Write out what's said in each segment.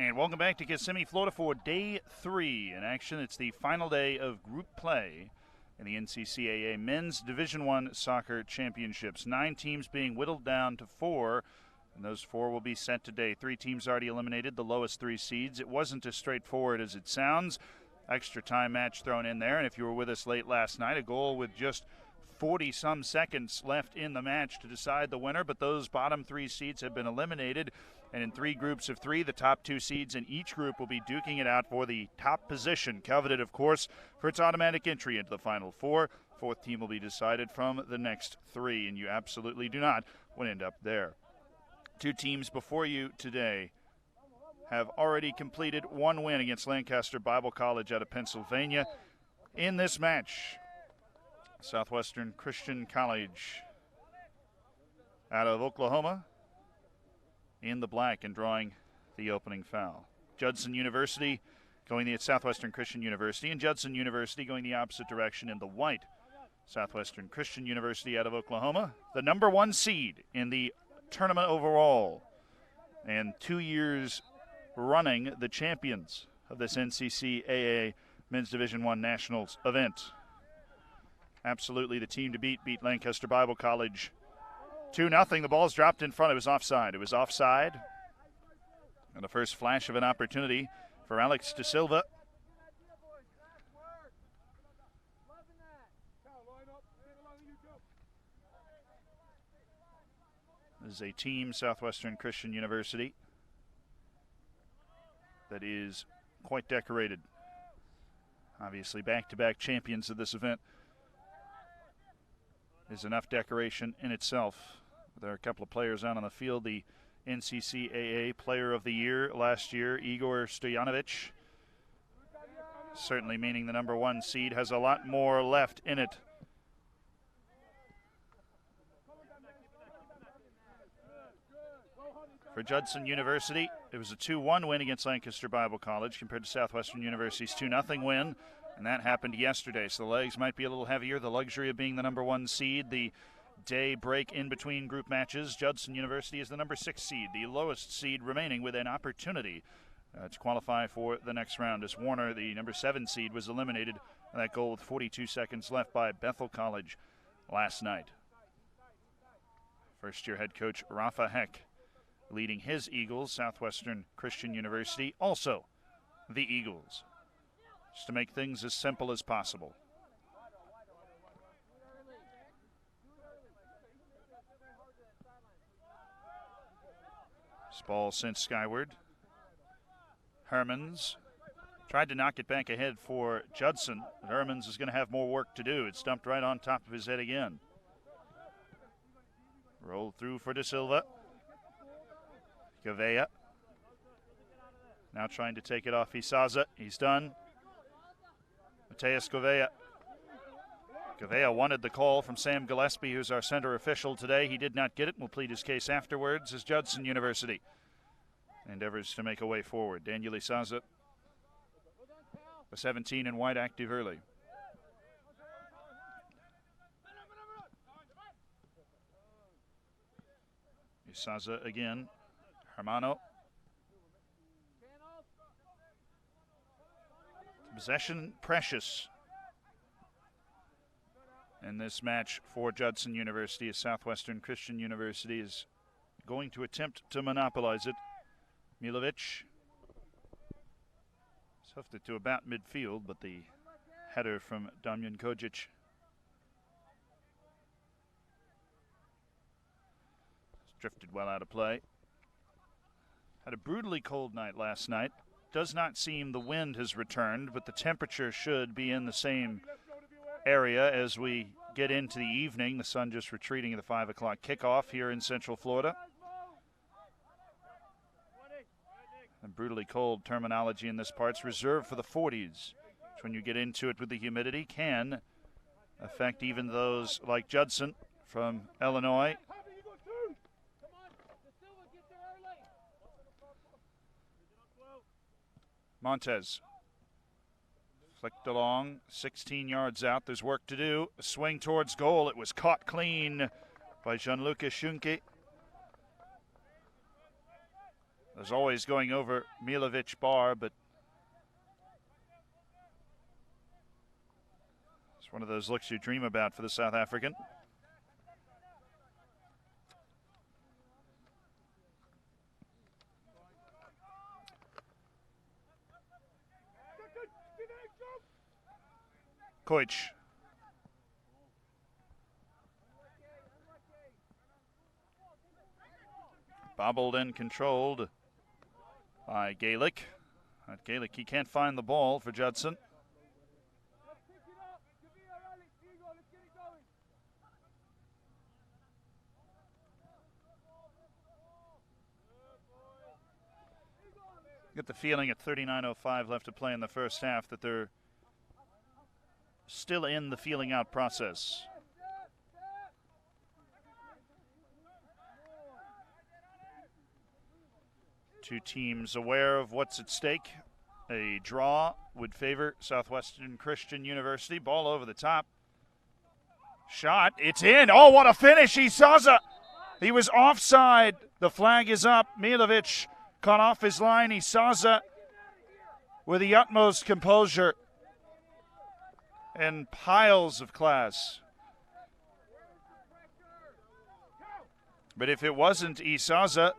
And welcome back to Kissimmee, Florida for Day 3 in action. It's the final day of group play in the NCCAA Men's Division I Soccer Championships. 9 teams being whittled down to 4, and those 4 will be sent today. 3 teams already eliminated, the lowest 3 seeds. It wasn't as straightforward as it sounds. Extra time match thrown in there, and if you were with us late last night, a goal with just 40-some seconds left in the match to decide the winner, but those bottom 3 seeds have been eliminated. And in 3 groups of 3, the top 2 seeds in each group will be duking it out for the top position, coveted, of course, for its automatic entry into the Final Four. 4th team will be decided from the next 3, and you absolutely do not want to end up there. 2 teams before you today have already completed 1 win against Lancaster Bible College out of Pennsylvania. In this match, Southwestern Christian College out of Oklahoma in the black and drawing the opening foul. Judson University going the Southwestern Christian University, and Judson University going the opposite direction in the white. Southwestern Christian University out of Oklahoma, the number 1 seed in the tournament overall, and 2 years running the champions of this NCCAA Men's Division I Nationals event. Absolutely the team to beat Lancaster Bible College 2-0. The ball's dropped in front. It was offside. And the first flash of an opportunity for Alex De Silva. This is a team, Southwestern Christian University, that is quite decorated. Obviously, back-to-back champions of this event is enough decoration in itself. There are a couple of players out on the field. The NCCAA Player of the Year last year, Igor Stojanovic, certainly meaning the number 1 seed has a lot more left in it. For Judson University, it was a 2-1 win against Lancaster Bible College compared to Southwestern University's 2-0 win, and that happened yesterday. So the legs might be a little heavier. The luxury of being the number 1 seed, the day break in between group matches. Judson University is the number 6 seed, the lowest seed remaining with an opportunity to qualify for the next round, as Warner, the number 7 seed, was eliminated on that goal with 42 seconds left by Bethel College last night. First-year head coach Rafa Heck leading his Eagles, Southwestern Christian University, also the Eagles, just to make things as simple as possible. This ball sent skyward. Hermans tried to knock it back ahead for Judson. Hermans is going to have more work to do. It's dumped right on top of his head again. Rolled through for De Silva. Gavea now trying to take it off Isaza. He's done. Mateus Gavea. Gavea wanted the call from Sam Gillespie, who's our center official today. He did not get it and will plead his case afterwards as Judson University endeavors to make a way forward. Daniel Isaza, a 17 in white, active early. Isaza again. Hermano. Possession precious in this match for Judson University, as Southwestern Christian University is going to attempt to monopolize it. Milovic stuffed it to about midfield, but the header from Damjan Kojic drifted well out of play. Had a brutally cold night last night. Does not seem the wind has returned, but the temperature should be in the same area as we get into the evening. The sun just retreating at the 5 o'clock kickoff here in Central Florida. And brutally cold terminology in this part's reserved for the 40s, which when you get into it with the humidity can affect even those like Judson from Illinois. Montez flicked along, 16 yards out. There's work to do. A swing towards goal. It was caught clean by Gianluca Schunke. As always, going over Milovic bar, but it's one of those looks you dream about for the South African. Koich. Bobbled and controlled by Gaelic. At Gaelic, he can't find the ball for Judson. Get the feeling at 39:05 left to play in the first half that they're still in the feeling out process. Two teams aware of what's at stake. A draw would favor Southwestern Christian University. Ball over the top. Shot. It's in. Oh, what a finish. Isaza. He was offside. The flag is up. Milovic caught off his line. Isaza with the utmost composure and piles of class. But if it wasn't Isaza,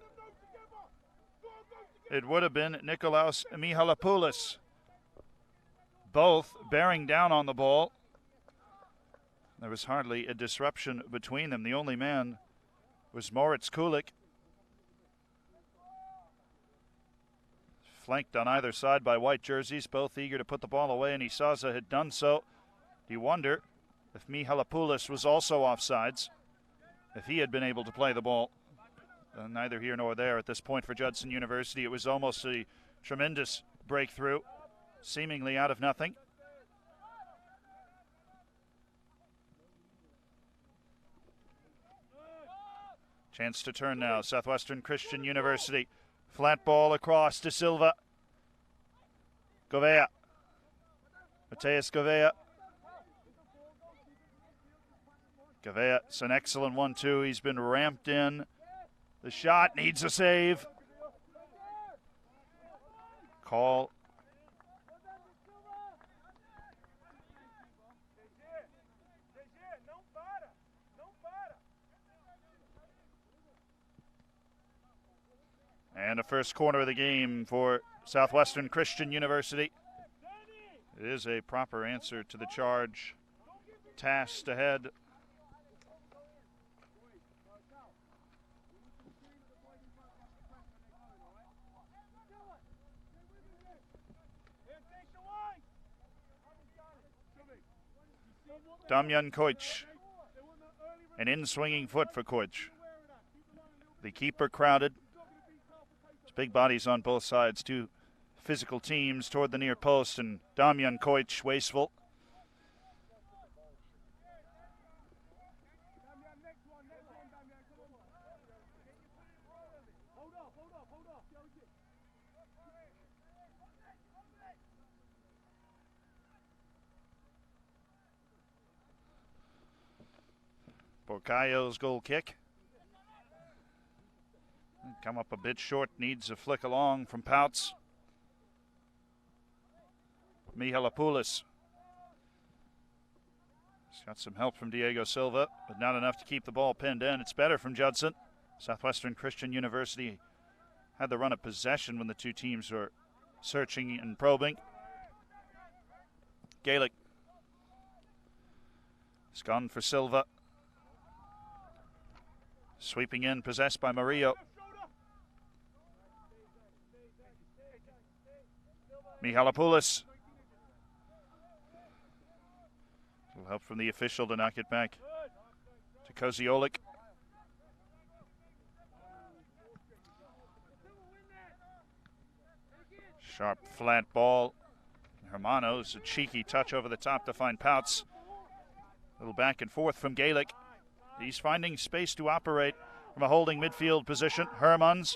it would have been Nikolaos Mihalopoulos. Both bearing down on the ball. There was hardly a disruption between them. The only man was Moritz Kulik. Flanked on either side by white jerseys, both eager to put the ball away, and Isaza had done so. You wonder if Mihalopoulos was also offsides, if he had been able to play the ball. Neither here nor there at this point for Judson University. It was almost a tremendous breakthrough, seemingly out of nothing. Chance to turn now. Southwestern Christian University. Flat ball across to Silva. Gouveia. Mateus Gouveia. Gouveia, it's an excellent 1-2. He's been ramped in. The shot needs a save. Call. And a first corner of the game for Southwestern Christian University. It is a proper answer to the charge tasked ahead. Damian Koich. An in-swinging foot for Koich. The keeper crowded. There's big bodies on both sides. Two physical teams toward the near post, and Damian Koich wasteful. Borcaio's goal kick. Come up a bit short, needs a flick along from Pouts. Mihalopoulos. He's got some help from Diego Silva, but not enough to keep the ball pinned in. It's better from Judson. Southwestern Christian University had the run of possession when the two teams were searching and probing. Gaelic. It's gone for Silva. Sweeping in, possessed by Murillo. Mihalopoulos. Little help from the official to knock it back to Koziolik. Sharp, flat ball. Hermanos, a cheeky touch over the top to find Pouts. A little back and forth from Gaelic. He's finding space to operate from a holding midfield position. Hermans.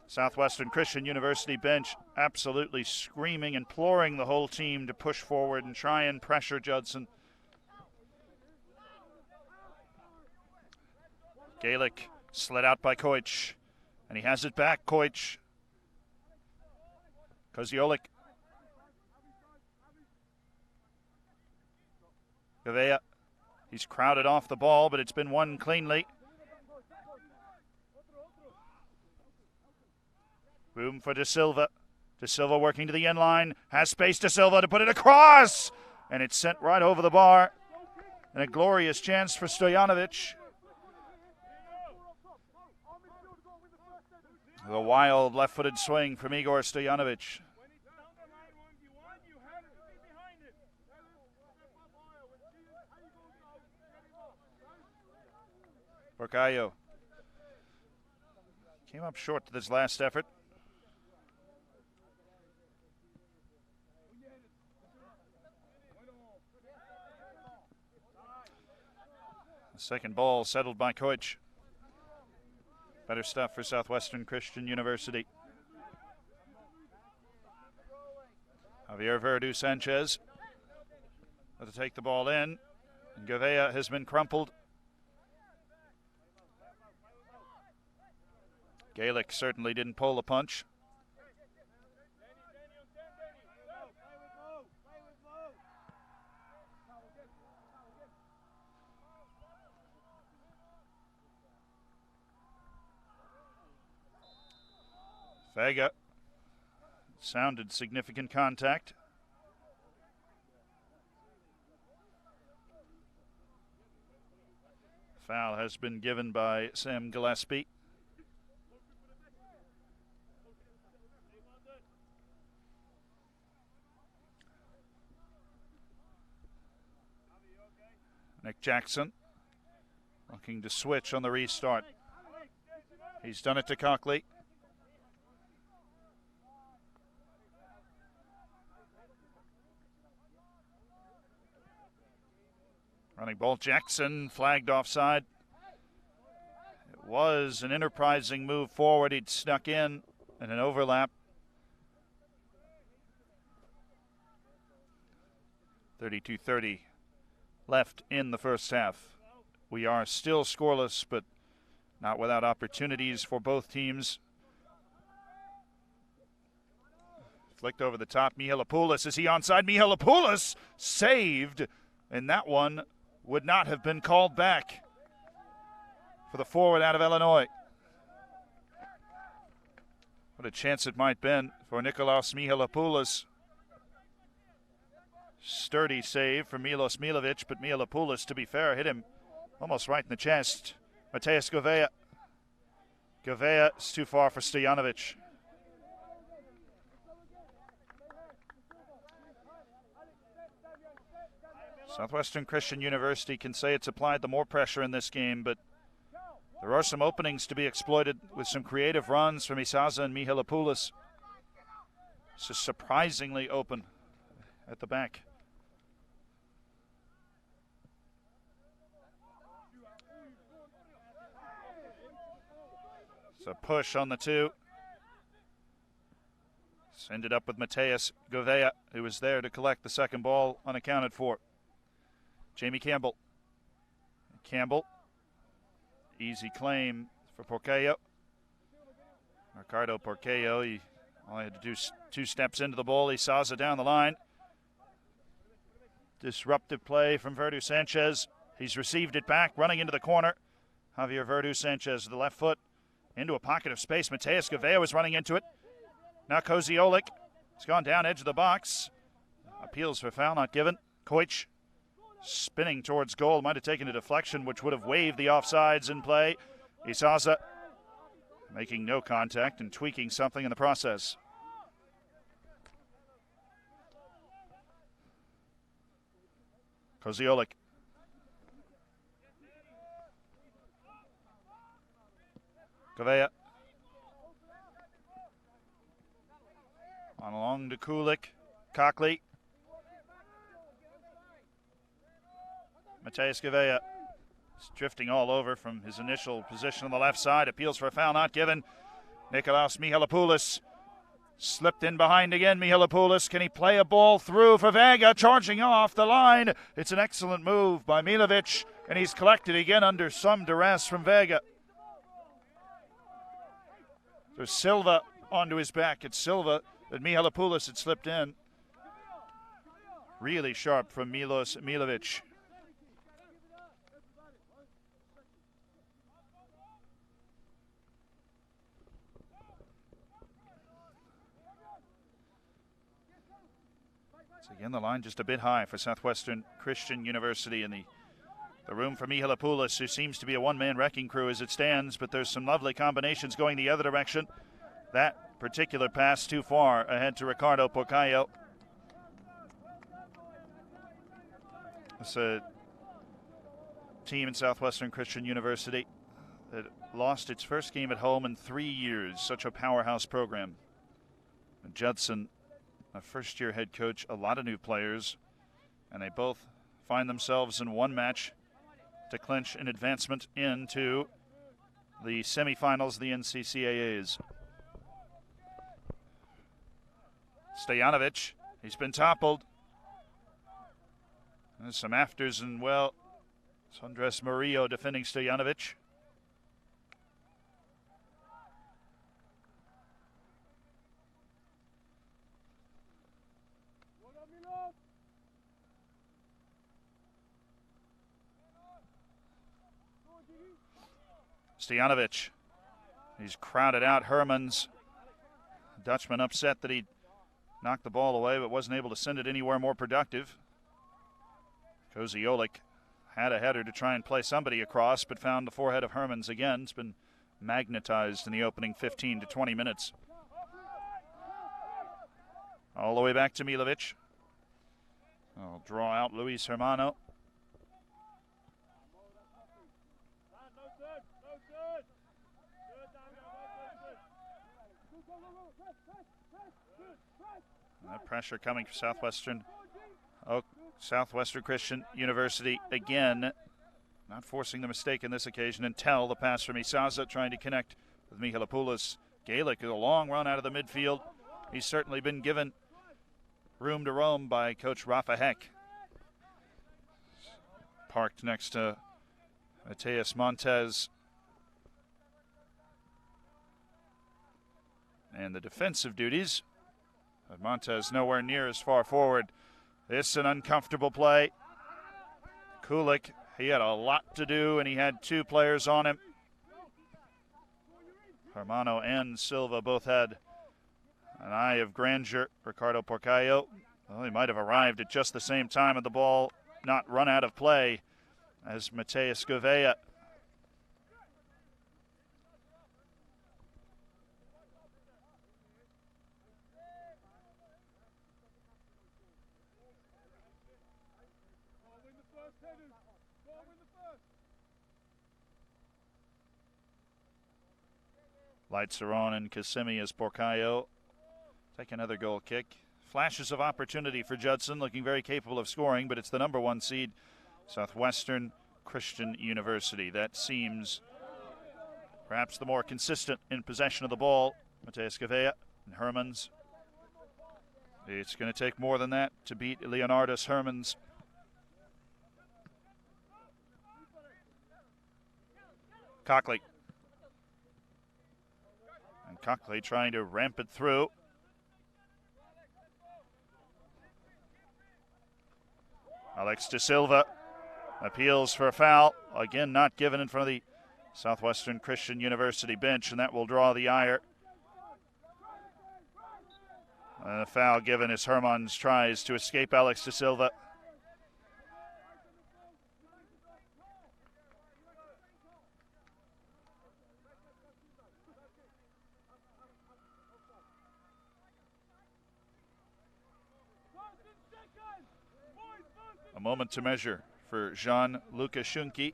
Southwestern Christian University bench absolutely screaming, imploring the whole team to push forward and try and pressure Judson. Gaelic Slid out by Koich. And he has it back, Koich. Koziolik. Gavea. He's crowded off the ball, but it's been won cleanly. Room for De Silva. De Silva working to the end line. Has space, De Silva, to put it across. And it's sent right over the bar. And a glorious chance for Stojanovic. The wild left-footed swing from Igor Stojanovic. Porcayo came up short to this last effort. The second ball settled by Koich. Better stuff for Southwestern Christian University. Javier Verdu Sanchez to take the ball in. And Gavea has been crumpled. Gaelic certainly didn't pull a punch. Vega sounded significant contact. Foul has been given by Sam Gillespie. Nick Jackson looking to switch on the restart. He's done it to Cockley. Running ball, Jackson flagged offside. It was an enterprising move forward. He'd snuck in an overlap. 32-30 left in the first half. We are still scoreless, but not without opportunities for both teams. Flicked over the top, Mihalopoulos. Is he onside? Mihalopoulos saved, and that one would not have been called back for the forward out of Illinois. What a chance it might have been for Nikolaos Mihalopoulos. Sturdy save for Milos Milovic, but Mihalopoulos, to be fair, hit him almost right in the chest. Mateus Gavea. Gavea is too far for Stojanovic. Southwestern Christian University can say it's applied the more pressure in this game, but there are some openings to be exploited with some creative runs from Isaza and Mihalopoulos. This is surprisingly open at the back. It's a push on the two. It's ended up with Mateus Gavea, who was there to collect the second ball unaccounted for. Jamie Campbell. Campbell. Easy claim for Porcayo. Ricardo Porcayo, he only had to do 2 steps into the ball. He saws it down the line. Disruptive play from Verdu Sanchez. He's received it back, running into the corner. Javier Verdu Sanchez with the left foot into a pocket of space. Mateus Gavea was running into it. Now Koziolik. He's gone down edge of the box. Appeals for foul not given. Koich spinning towards goal. Might have taken a deflection, which would have waved the offsides in play. Isaza making no contact and tweaking something in the process. Koziolik. Gavea. On along to Kulik. Cockley. Mateus Gavea is drifting all over from his initial position on the left side. Appeals for a foul not given. Nikolaos Mihalopoulos slipped in behind again. Mihalopoulos, can he play a ball through for Vega? Charging off the line. It's an excellent move by Milovic, and he's collected again under some duress from Vega. There's Silva onto his back. It's Silva that Mihalopoulos had slipped in. Really sharp from Milos Milovic. So again, the line just a bit high for Southwestern Christian University in the room for Mihalopoulos, who seems to be a one-man wrecking crew as it stands, but there's some lovely combinations going the other direction. That particular pass too far ahead to Ricardo Porcayo. It's a team in Southwestern Christian University that lost its first game at home in 3 years. Such a powerhouse program. And Judson, a first-year head coach, a lot of new players, and they both find themselves in one match to clinch an advancement into the semifinals of the NCCAAs. Stojanovic, he's been toppled. There's some afters, and well, it's Andres Murillo defending Stojanovic. Stojanovic, he's crowded out Hermans. Dutchman upset that he knocked the ball away but wasn't able to send it anywhere more productive. Koziolik had a header to try and play somebody across, but found the forehead of Hermans again. It's been magnetized in the opening 15 to 20 minutes. All the way back to Milovic. I'll draw out Luis Hermano. That pressure coming from Southwestern. Southwestern Christian University again, not forcing the mistake in this occasion. Until the pass from Isaza trying to connect with Mihalopoulos. Gaelic is a long run out of the midfield. He's certainly been given room to roam by Coach Rafa Heck. Parked next to Mateus Montes. And the defensive duties. But Montes nowhere near as far forward. This is an uncomfortable play. Kulik, he had a lot to do, and he had two players on him. Hermano and Silva both had an eye of grandeur. Ricardo Porcayo, well, he might have arrived at just the same time of the ball not run out of play as Mateus Gouveia. Lights are on, and Kissimmee as Porcayo take another goal kick. Flashes of opportunity for Judson, looking very capable of scoring, but it's the number one seed, Southwestern Christian University. That seems perhaps the more consistent in possession of the ball. Mateus Gouveia and Hermans. It's going to take more than that to beat Leonardus Hermans. Cockley. And Cockley trying to ramp it through. Alex De Silva appeals for a foul. Again, not given in front of the Southwestern Christian University bench, and that will draw the ire. And a foul given as Hermans tries to escape Alex De Silva. A moment to measure for Jean-Luca Schunke.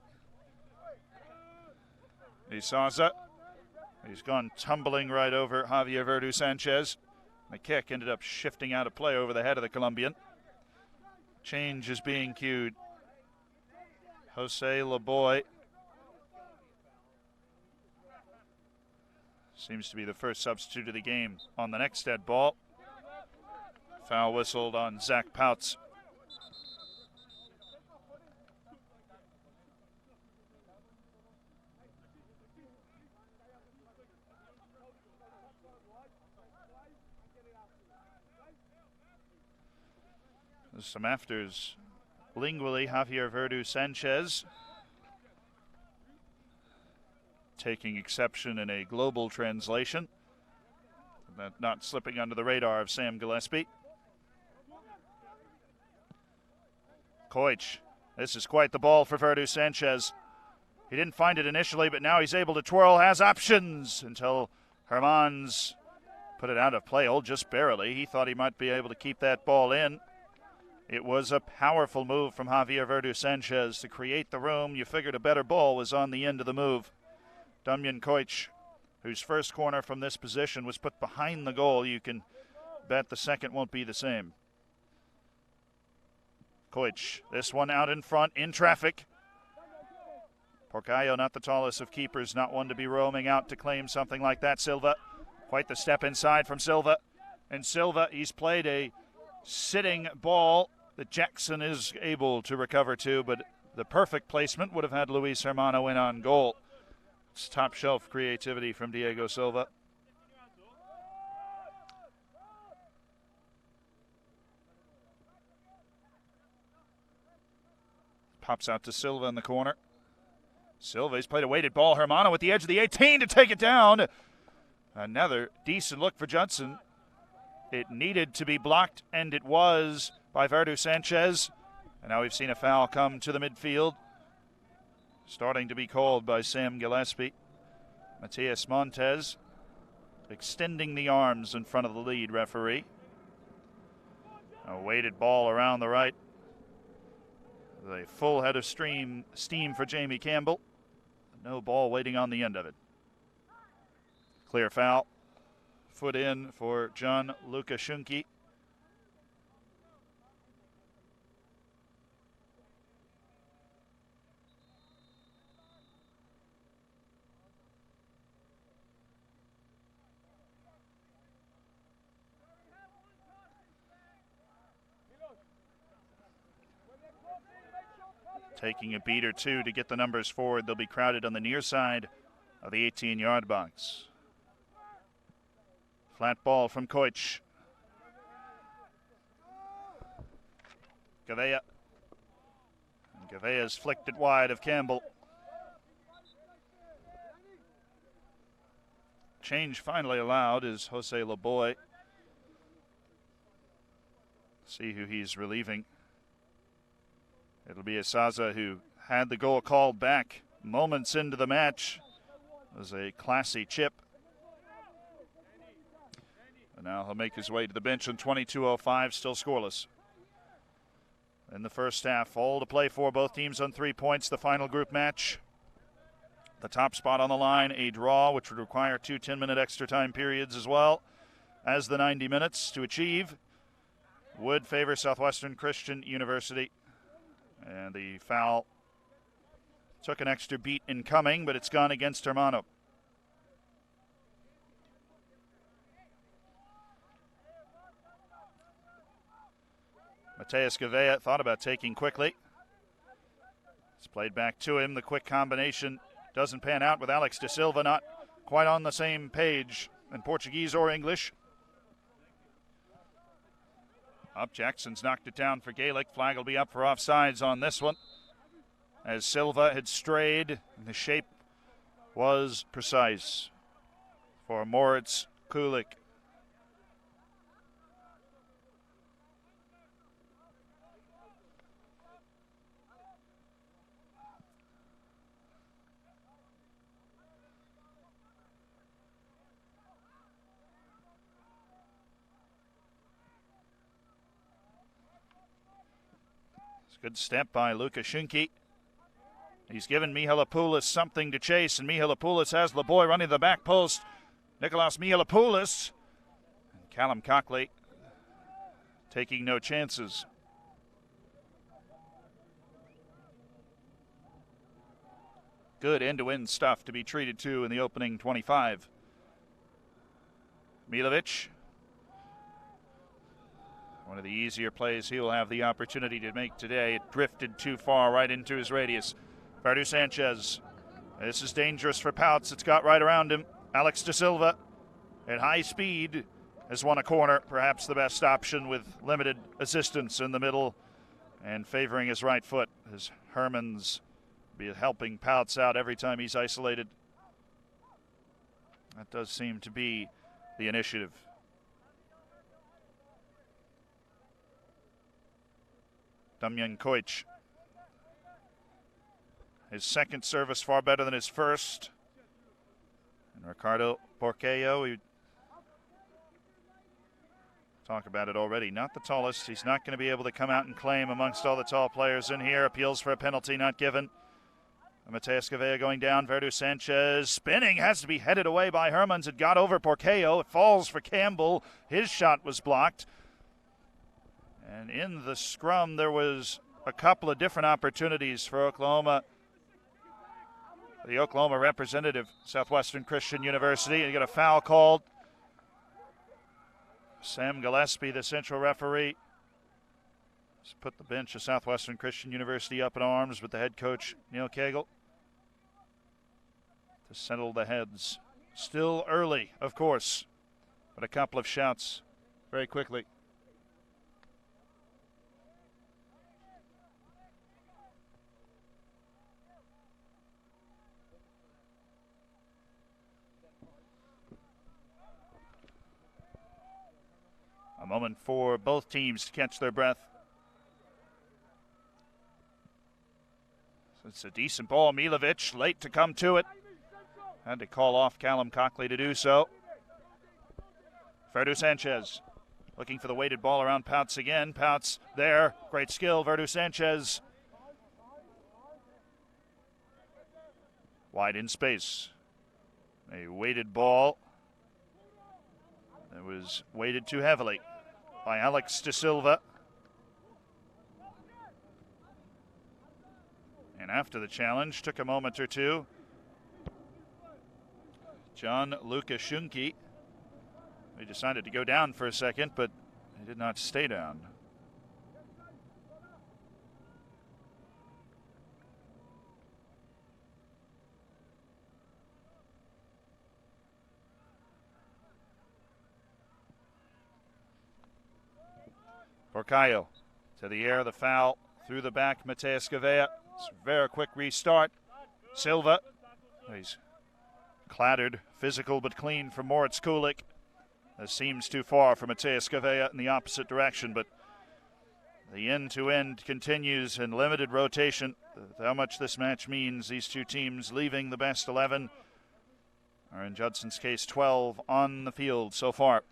Isaza, he's gone tumbling right over Javier Verdu Sanchez. The kick ended up shifting out of play over the head of the Colombian. Change is being cued. Jose Laboy seems to be the first substitute of the game on the next dead ball. Foul whistled on Zach Pouts. Some afters lingually. Javier Verdu Sanchez taking exception in a global translation. Not slipping under the radar of Sam Gillespie. Koich. This is quite the ball for Verdu Sanchez. He didn't find it initially, but now he's able to twirl, has options until Hermans put it out of play, just barely. He thought he might be able to keep that ball in. It was a powerful move from Javier Verdu Sanchez to create the room. You figured a better ball was on the end of the move. Damjan Koich, whose first corner from this position was put behind the goal. You can bet the second won't be the same. Koich, this one out in front, in traffic. Porcayo, not the tallest of keepers, not one to be roaming out to claim something like that. Silva, quite the step inside from Silva. And Silva, he's played a sitting ball that Jackson is able to recover to, but the perfect placement would have had Luis Hermano in on goal. It's top shelf creativity from Diego Silva. Pops out to Silva in the corner. Silva, he's played a weighted ball. Hermano at the edge of the 18 to take it down. Another decent look for Judson. It needed to be blocked, and it was by Verdu Sanchez. And now we've seen a foul come to the midfield. Starting to be called by Sam Gillespie. Matias Montes extending the arms in front of the lead referee. A weighted ball around the right. A full head of steam for Jamie Campbell. No ball waiting on the end of it. Clear foul. Foot in for John Lukashunki. Taking a beat or two to get the numbers forward. They'll be crowded on the near side of the 18-yard box. Flat ball from Koich. Gavea. And Gavea's flicked it wide of Campbell. Change finally allowed is Jose Laboy. See who he's relieving. It'll be Asaza, who had the goal called back moments into the match. It was a classy chip. And now he'll make his way to the bench in 22:05, still scoreless. In the first half, all to play for, both teams on 3 points. The final group match. The top spot on the line, a draw, which would require 2 10-minute extra time periods as well as the 90 minutes to achieve. Would favor Southwestern Christian University. And the foul took an extra beat in coming, but it's gone against Hermano. Mateus Gavea thought about taking quickly. It's played back to him. The quick combination doesn't pan out with Alex De Silva, not quite on the same page in Portuguese or English. Up, Jackson's knocked it down for Gaelic. Flag will be up for offsides on this one. As Silva had strayed, and the shape was precise for Moritz Kulik. Good step by Lukashunki. He's given Mihalopoulos something to chase, and Mihalopoulos has Laboy running to the back post. Nicholas Mihalopoulos and Callum Cockley taking no chances. Good end-to-end stuff to be treated to in the opening 25. Milovic. One of the easier plays he will have the opportunity to make today. It drifted too far right into his radius. Verdu Sanchez. This is dangerous for Pouts. It's got right around him. Alex De Silva at high speed. has won a corner, perhaps the best option with limited assistance in the middle and favoring his right foot as Herman's be helping Pouts out every time he's isolated. That does seem to be the initiative. Damjan Koic. His second service far better than his first. And Ricardo Porqueyo, we talk about it already. Not the tallest. He's not going to be able to come out and claim amongst all the tall players in here. Appeals for a penalty not given. Mateus Gavea going down. Verdu Sanchez spinning. Has to be headed away by Hermans. It got over Porqueyo. It falls for Campbell. His shot was blocked. And in the scrum, there was a couple of different opportunities for Oklahoma. The Oklahoma representative, Southwestern Christian University. And you got a foul called. Sam Gillespie, the central referee, has put the bench of Southwestern Christian University up in arms with the head coach, Neil Cagle, to settle the heads. Still early, of course, but a couple of shouts very quickly. A moment for both teams to catch their breath. So it's a decent ball. Milovic late to come to it. Had to call off Callum Cockley to do so. Verdu Sanchez looking for the weighted ball around Pouts again. Pouts there. Great skill. Verdu Sanchez. Wide in space. A weighted ball. It was weighted too heavily by Alex De Silva. And after the challenge, took a moment or two. John Luca Schunke. He decided to go down for a second, but he did not stay down. Porcayo to the air, the foul through the back. Mateus Gavea. It's a very quick restart. Silva. He's clattered, physical but clean from Moritz Kulik. This seems too far for Mateus Gavea in the opposite direction, but the end-to-end continues in limited rotation. How much this match means, these two teams leaving the best 11, or in Judson's case, 12 on the field so far.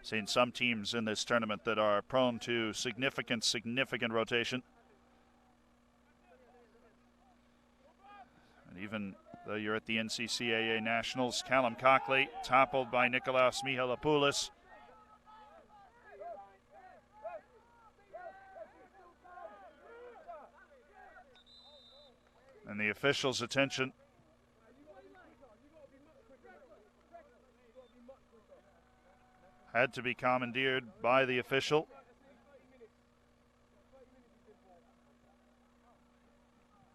Seen some teams in this tournament that are prone to significant rotation. And even though you're at the NCCAA Nationals, Callum Cockley toppled by Nikolaos Mihalopoulos. And the officials' attention had to be commandeered by the official.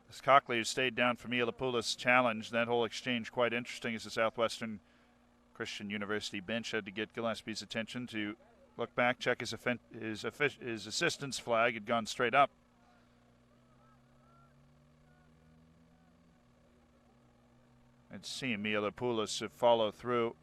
As Cockley, who stayed down for Mihalopoulos' challenge, that whole exchange quite interesting as the Southwestern Christian University bench had to get Gillespie's attention to look back, check his assistance flag had gone straight up. And seeing Mihalopoulos follow through.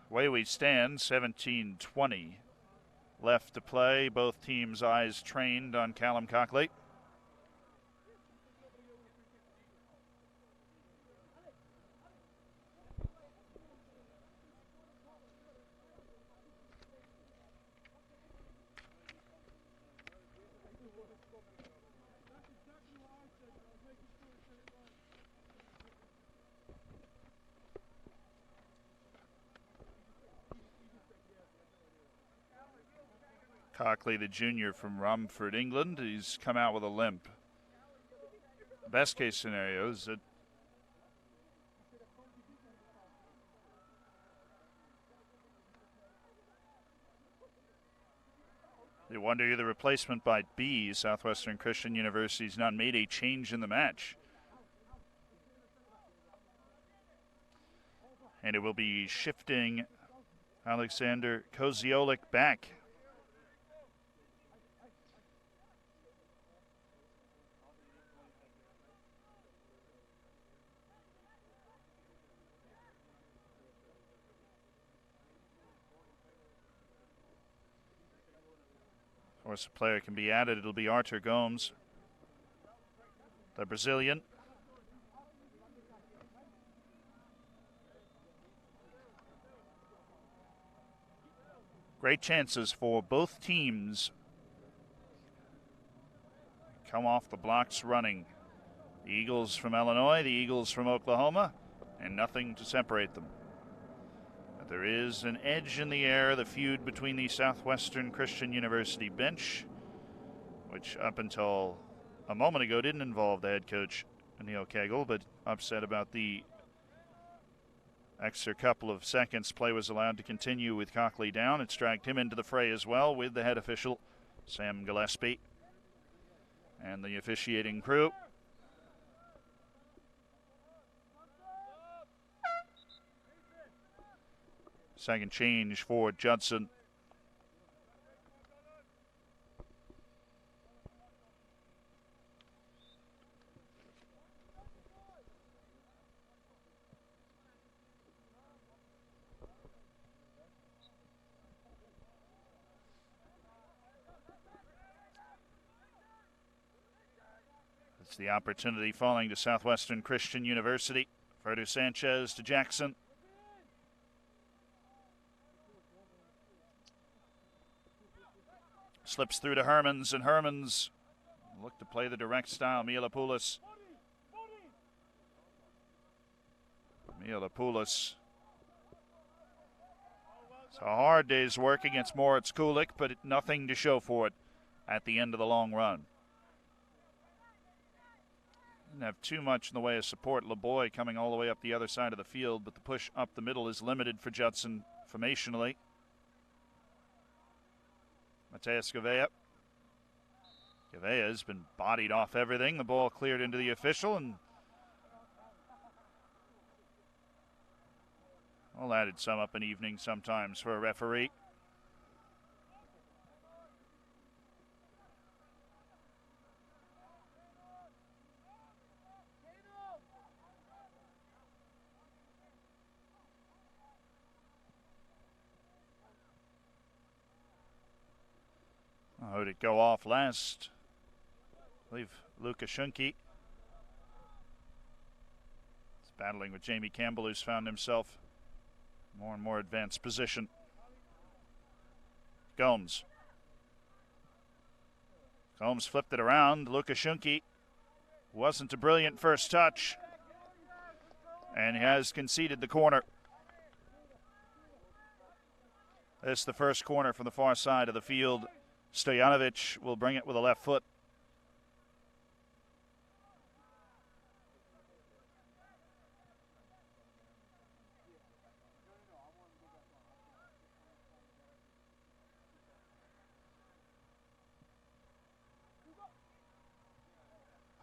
Way we stand, 17:20 left to play. Both teams' eyes trained on Callum Cockley. Cockley, the junior from Romford, England, he's come out with a limp. Best case scenario is that You wonder who the replacement might be. Southwestern Christian University's not made a change in the match. And it will be shifting Alexander Koziolik back. Of course, a player can be added. It'll be Arthur Gomes, the Brazilian. Great chances for both teams. Come off the blocks running. The Eagles from Illinois, the Eagles from Oklahoma, and nothing to separate them. But there is an edge in the air, the feud between the Southwestern Christian University bench, which up until a moment ago didn't involve the head coach, Neil Cagle, but upset about the extra couple of seconds play was allowed to continue with Cockley down. It's dragged him into the fray as well with the head official, Sam Gillespie, and the officiating crew. Second change for Judson. It's the opportunity falling to Southwestern Christian University. Ferdu Sanchez to Jackson. Slips through to Hermans, and Hermans look to play the direct style. Mialopoulos. It's a hard day's work against Moritz Kulik, but nothing to show for it at the end of the long run. Didn't have too much in the way of support. LeBoy coming all the way up the other side of the field, but the push up the middle is limited for Judson formationally. Mateus Gavea. Gavea has been bodied off everything. The ball cleared into the official, and well, that'd sum up an evening sometimes for a referee. Who did it go off last? I believe Luka Shunke. He's battling with Jamie Campbell, who's found himself more and more advanced position. Gomes. Gomes flipped it around. Luka Shunke wasn't a brilliant first touch and has conceded the corner. This is the first corner from the far side of the field. Stojanovic will bring it with a left foot.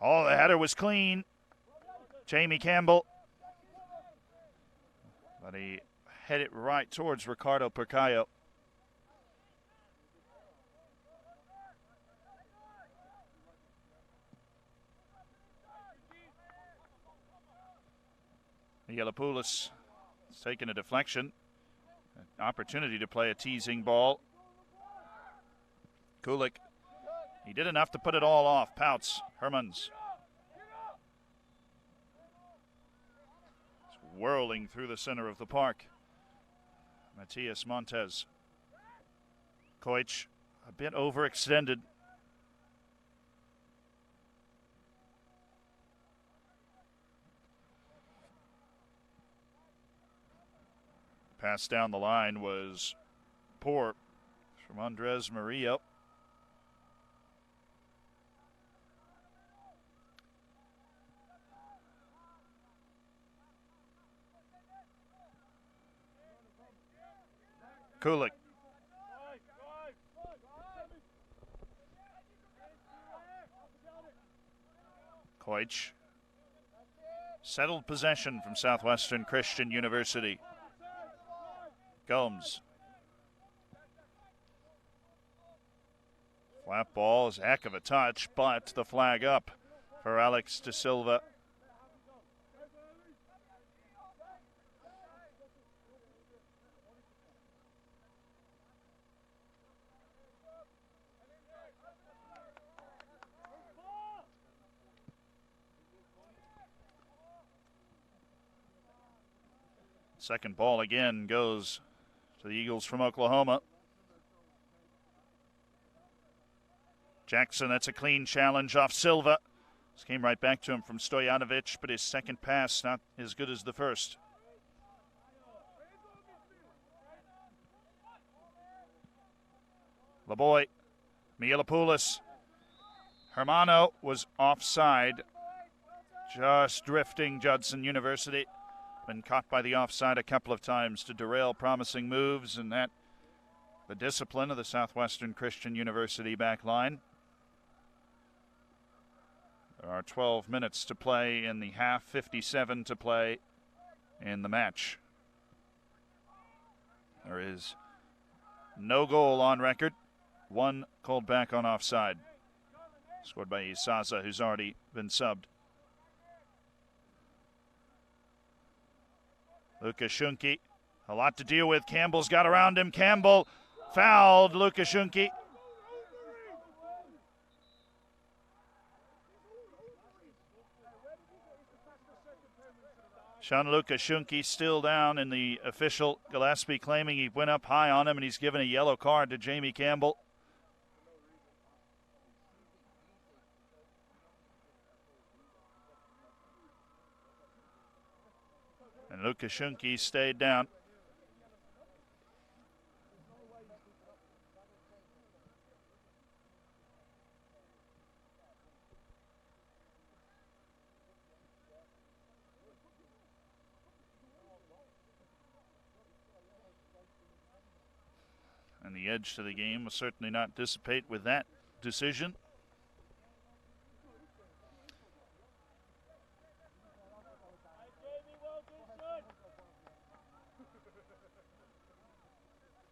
Oh, the header was clean. Jamie Campbell. But he headed it right towards Ricardo Percayo. Mialopoulos has taken a deflection. An opportunity to play a teasing ball. Kulik. He did enough to put it all off. Pouts. Hermans. It's whirling through the center of the park. Matias Montes. Koich a bit overextended. Pass down the line was poor from Andres Murillo. Kulik. Hoych. Settled possession from Southwestern Christian University. Gomes. Flat ball is a heck of a touch, but the flag up for Alex De Silva. Second ball again goes to the Eagles from Oklahoma. Jackson, that's a clean challenge off Silva. This came right back to him from Stojanovic, but his second pass not as good as the first. Laboy, Mialopoulos. Hermano was offside, just drifting Judson University. Been caught by the offside a couple of times to derail promising moves, and that the discipline of the Southwestern Christian University back line. There are 12 minutes to play in the half, 57 to play in the match. There is no goal on record, one called back on offside. Scored by Isaza, who's already been subbed. Lukashunki, a lot to deal with. Campbell's got around him. Campbell fouled Lukashunki. Sean Lukashunki still down, and the official Gillespie claiming he went up high on him, and he's given a yellow card to Jamie Campbell. And Lukashunki stayed down. And the edge to the game will certainly not dissipate with that decision.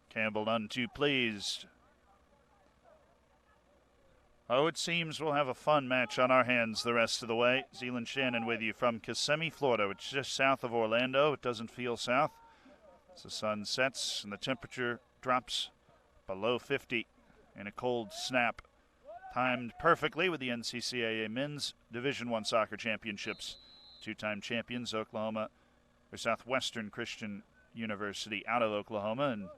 Campbell none too pleased. Oh, it seems we'll have a fun match on our hands the rest of the way. Zealand Shannon with you from Kissimmee, Florida, which is just south of Orlando. It doesn't feel south. As the sun sets and the temperature drops below 50 in a cold snap. Timed perfectly with the NCCAA Men's Division I Soccer Championships. Two-time champions, Oklahoma, or Southwestern Christian University out of Oklahoma. And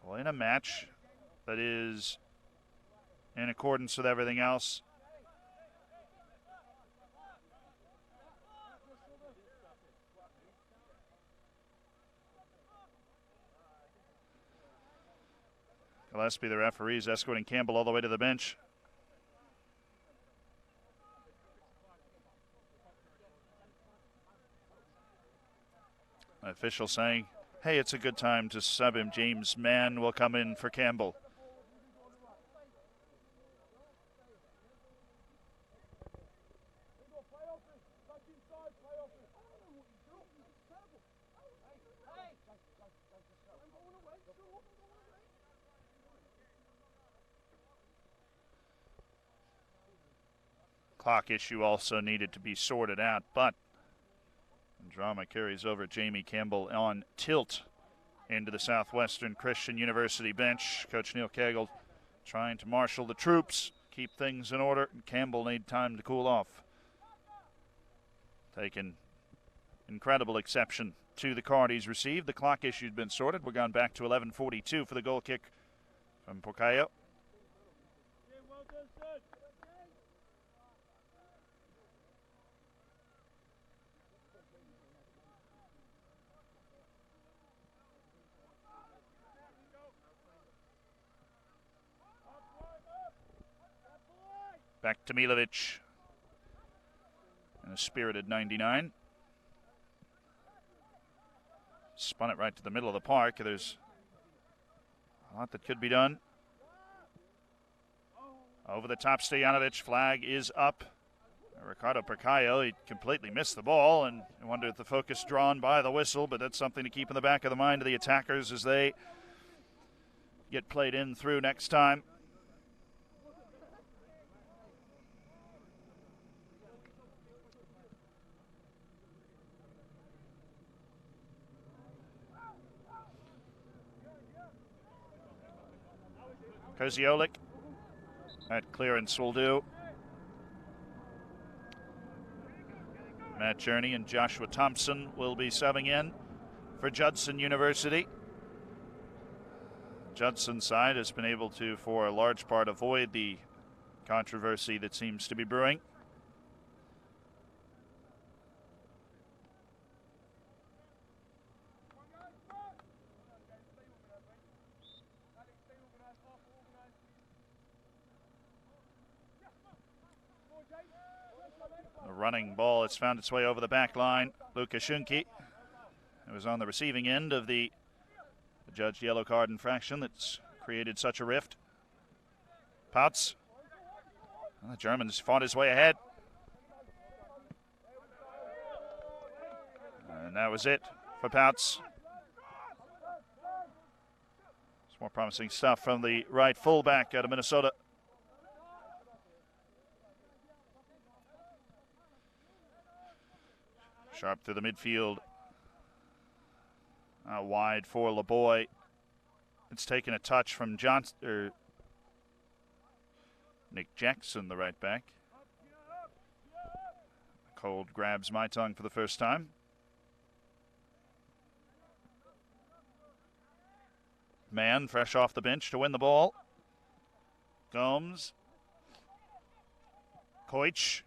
well, in a match that is in accordance with everything else. Gillespie, the referee, is escorting Campbell all the way to the bench. An official saying, hey, it's a good time to sub him. James Mann will come in for Campbell. Clock issue also needed to be sorted out, but drama carries over. Jamie Campbell on tilt into the Southwestern Christian University bench. Coach Neil Cagle trying to marshal the troops, keep things in order, and Campbell need time to cool off. Taking incredible exception to the card he's received. The clock issue had been sorted. We're gone back to 11:42 for the goal kick from Porcayo. Back to Milovic. And a spirited 99. Spun it right to the middle of the park. There's a lot that could be done. Over the top, Stojanovic. Flag is up. Ricardo Porcayo, he completely missed the ball, and I wonder if the focus drawn by the whistle, but that's something to keep in the back of the mind of the attackers as they get played in through next time. Koziolik. That clearance will do. Matt Journey and Joshua Thompson will be subbing in for Judson University. Judson's side has been able to, for a large part, avoid the controversy that seems to be brewing. A running ball has found its way over the back line. Luka Schunke, who was on the receiving end of the judged yellow card infraction that's created such a rift. Potts. Well, the Germans fought his way ahead. And that was it for Potts. It's more promising stuff from the right fullback out of Minnesota. Sharp through the midfield. Wide for LeBoy. It's taken a touch from Nick Jackson, the right back. Cold grabs my tongue for the first time. Mann, fresh off the bench to win the ball. Gomes. Koich.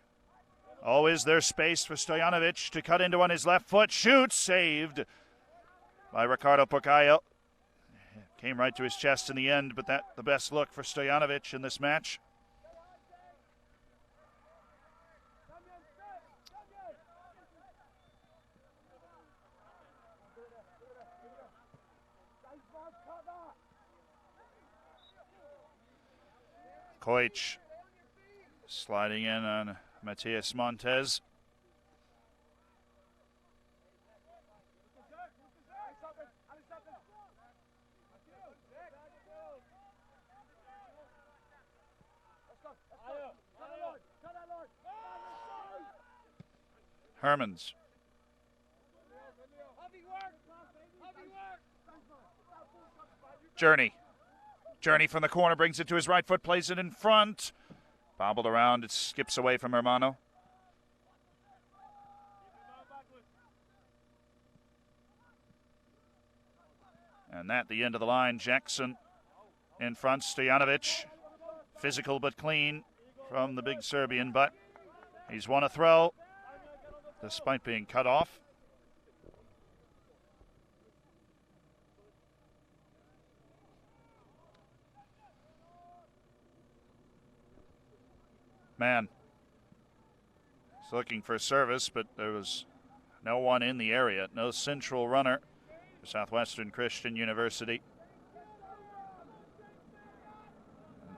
Oh, is there space for Stojanovic to cut into on his left foot? Shoots, saved by Ricardo Porcayo. Came right to his chest in the end, but that the best look for Stojanovic in this match. Koich sliding in on Matias Montez. Hermans. Journey from the corner brings it to his right foot, plays it in front. Bobbled around, it skips away from Hermano. And that the end of the line. Jackson in front. Stojanovic, physical but clean from the big Serbian, but he's won a throw despite being cut off. Man, he's looking for service, but there was no one in the area. No central runner for Southwestern Christian University.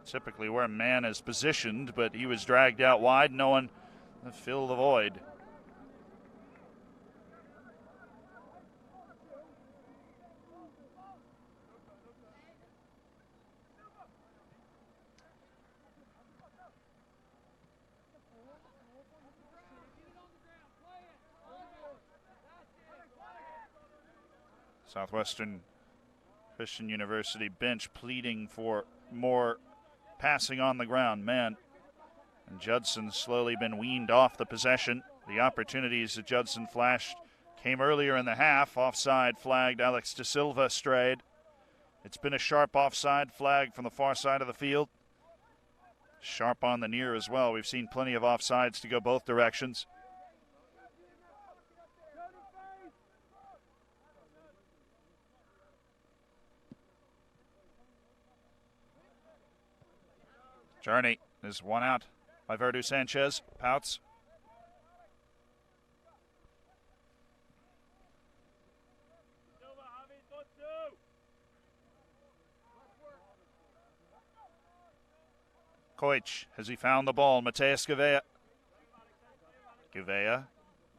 Typically where man is positioned, but he was dragged out wide. No one to fill the void. Southwestern Christian University bench pleading for more passing on the ground. Man, and Judson's slowly been weaned off the possession. The opportunities that Judson flashed came earlier in the half. Offside flagged. Alex De Silva strayed. It's been a sharp offside flag from the far side of the field. Sharp on the near as well. We've seen plenty of offsides to go both directions. Journey is one out by Verdu Sanchez. Pouts. Koich, has he found the ball? Mateus Gavea. Gavea,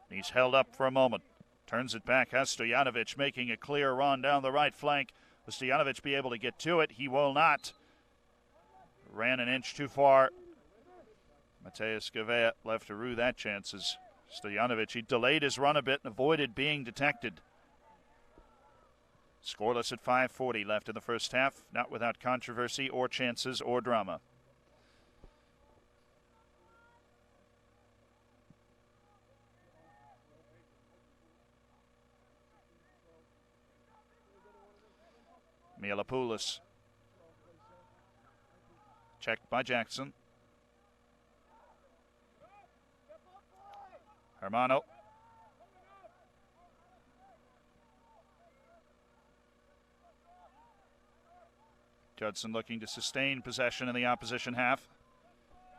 he's held up for a moment. Turns it back, has Stojanovic making a clear run down the right flank. Will Stojanovic be able to get to it? He will not. Ran an inch too far. Mateus Gavea left to rue that chance as Stojanovic, he delayed his run a bit and avoided being detected. Scoreless at 5:40 left in the first half, not without controversy or chances or drama. Milopoulos. Checked by Jackson. Hermano. Judson looking to sustain possession in the opposition half.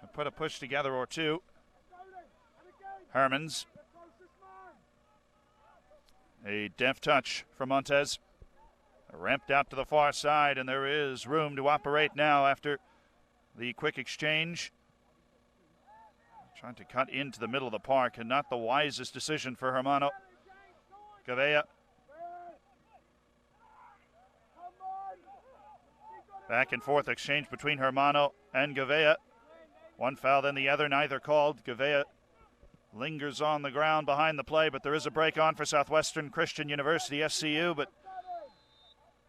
And put a push together or two. Hermans. A deft touch from Montez. Ramped out to the far side, and there is room to operate now after the quick exchange. Trying to cut into the middle of the park, and not the wisest decision for Hermano. Gavea. Back and forth exchange between Hermano and Gavea. One foul, then the other, neither called. Gavea lingers on the ground behind the play, but there is a break on for Southwestern Christian University, SCU, but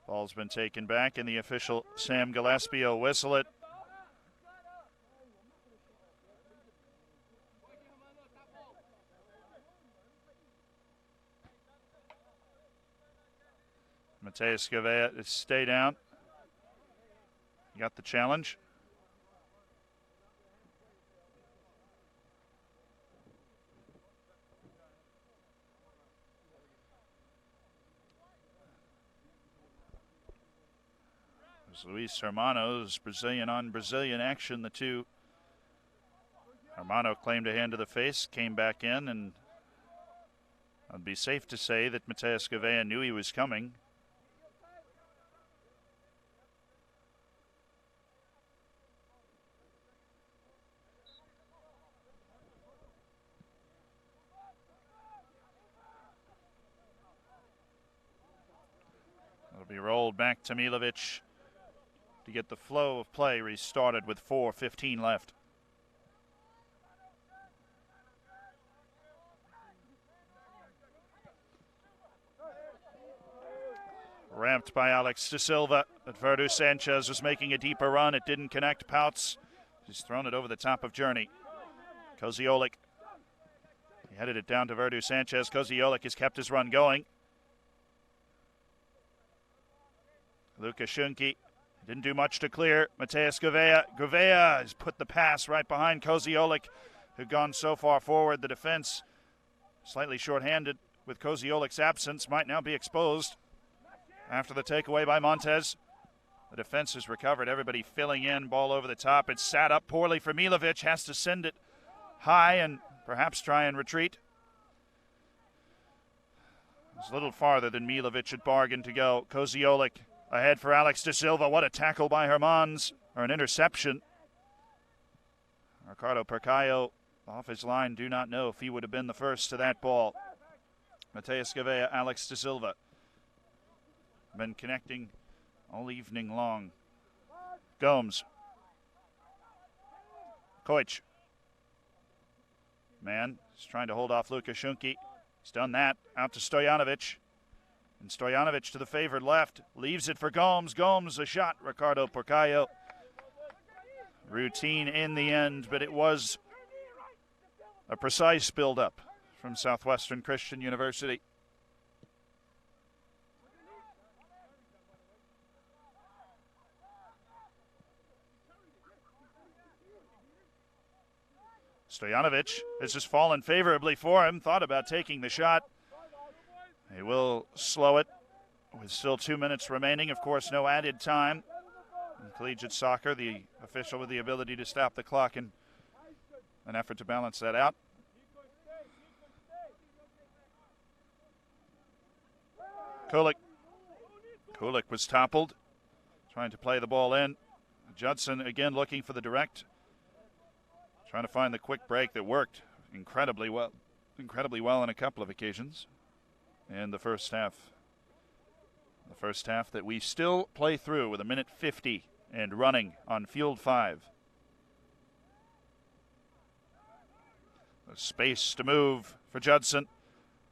ball's been taken back, and the official Sam Gillespie will whistle it. Mateus Gavea, stay down. You got the challenge. Luis Hermano's Brazilian on Brazilian action. The two. Hermano claimed a hand to the face, came back in, and it'd be safe to say that Mateus Gavea knew he was coming. It'll be rolled back to Milovic to get the flow of play restarted with 4:15 left. Ramped by Alex De Silva, but Verdu Sanchez was making a deeper run. It didn't connect. Pouts, he's thrown it over the top of Journey. Koziolik, he headed it down to Verdu Sanchez. Koziolik has kept his run going. Luka Shunki didn't do much to clear. Mateus Gavea. Gavea has put the pass right behind Koziolik, who'd gone so far forward. The defense, slightly shorthanded with Koziolik's absence, might now be exposed after the takeaway by Montez. The defense has recovered. Everybody filling in. Ball over the top. It's sat up poorly for Milovic. Has to send it high and perhaps try and retreat. It's a little farther than Milovic had bargained to go. Koziolik ahead for Alex De Silva. What a tackle by Hermans, or an interception. Ricardo Percayo off his line. Do not know if he would have been the first to that ball. Mateus Gavea, Alex De Silva. Been connecting all evening long. Gomes. Koich. Man is trying to hold off Luka Shunki. He's done that. Out to Stojanovic. And Stojanovic to the favored left. Leaves it for Gomes. Gomes, a shot. Ricardo Porcayo. Routine in the end, but it was a precise build-up from Southwestern Christian University. Stojanovic has just fallen favorably for him. Thought about taking the shot. He will slow it with still 2 minutes remaining. Of course, no added time. In collegiate soccer, the official with the ability to stop the clock in an effort to balance that out. Kulik was toppled, trying to play the ball in. Judson again looking for the direct Trying to find the quick break that worked incredibly well on a couple of occasions. And the first half that we still play through with 1:50 and running on field 5. Space to move for Judson.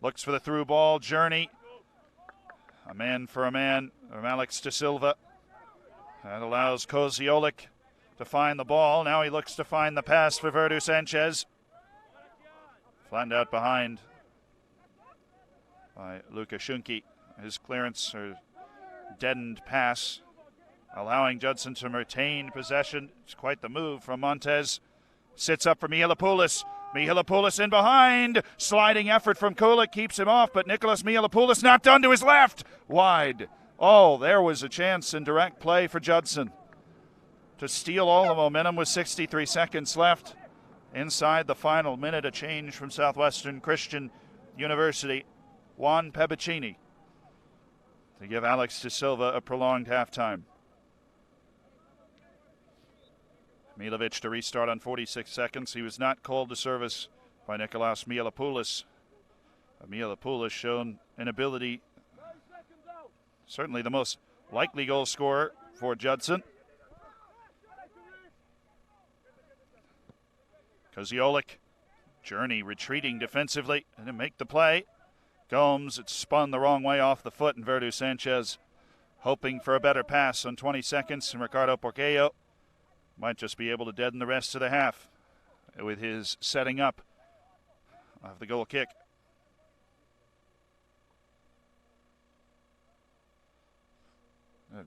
Looks for the through ball. Journey. A man for a man from Alex De Silva. That allows Koziolik to find the ball. Now he looks to find the pass for Verdu Sanchez. Flattened out behind by Lukashunki. His clearance or deadened pass, allowing Judson to retain possession. It's quite the move from Montez. Sits up for Mihilopoulos. Mihilopoulos in behind. Sliding effort from Kulik keeps him off, but Nicholas Mihilopoulos not done to his left. Wide. Oh, there was a chance in direct play for Judson to steal all the momentum with 63 seconds left. Inside the final minute, a change from Southwestern Christian University. Juan Pebicini to give Alex De Silva a prolonged halftime. Milovic to restart on 46 seconds. He was not called to service by Nikolaos Mihilopoulos. Mihilopoulos shown an ability, certainly the most likely goal scorer for Judson. Koziolik, Journey retreating defensively and to make the play. Gomes, it spun the wrong way off the foot, and Verdu Sanchez hoping for a better pass on 20 seconds, and Ricardo Porqueyo might just be able to deaden the rest of the half with his setting up of the goal kick.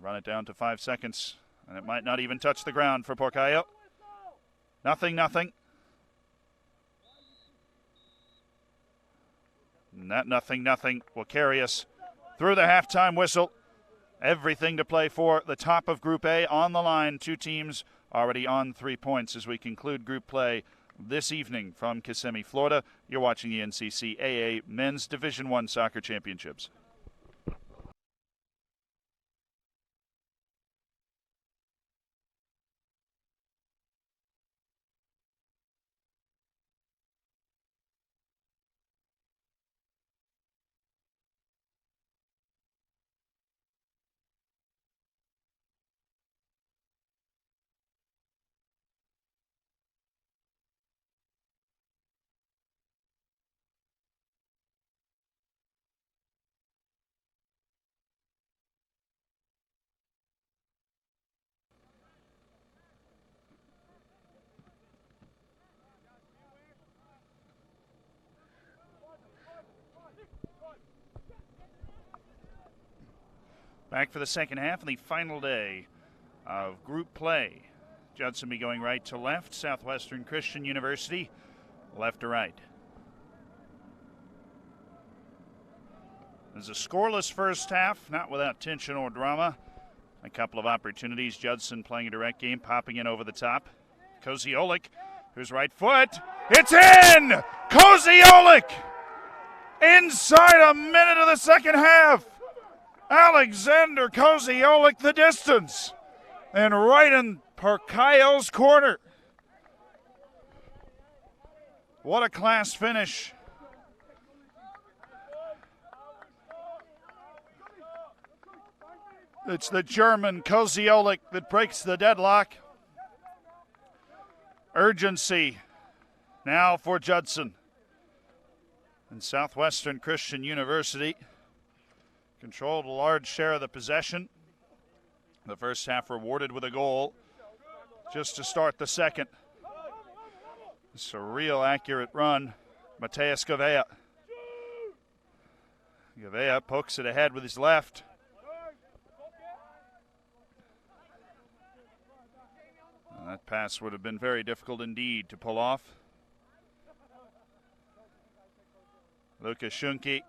Run it down to 5 seconds, and it might not even touch the ground for Porqueyo. Nothing. And that nothing will carry us through the halftime whistle. Everything to play for. The top of Group A on the line. 2 teams already on 3 points as we conclude group play this evening from Kissimmee, Florida. You're watching the NCCAA Men's Division I Soccer Championships. Back for the second half and the final day of group play. Judson be going right to left. Southwestern Christian University left to right. There's a scoreless first half, not without tension or drama. A couple of opportunities. Judson playing a direct game, popping in over the top. Koziolik, whose right foot. It's in! Koziolik! Inside a minute of the second half. Alexander Koziolik the distance. And right in Porqueyo's corner. What a class finish. It's the German Koziolik that breaks the deadlock. Urgency now for Judson. And Southwestern Christian University controlled a large share of the possession. The first half rewarded with a goal just to start the second. It's a real accurate run. Mateus Gouveia. Gouveia pokes it ahead with his left. And that pass would have been very difficult indeed to pull off. Lukashunki.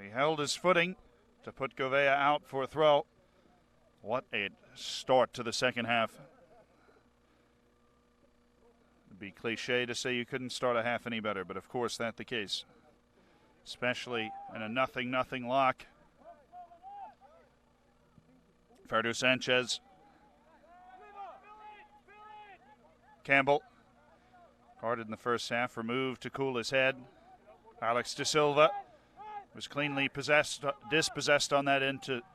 He held his footing to put Gouveia out for a throw. What a start to the second half. It'd be cliche to say you couldn't start a half any better, but of course that's the case. Especially in a 0-0 lock. Verdu Sanchez. Campbell, guarded in the first half, removed to cool his head. Alex De Silva was cleanly dispossessed on that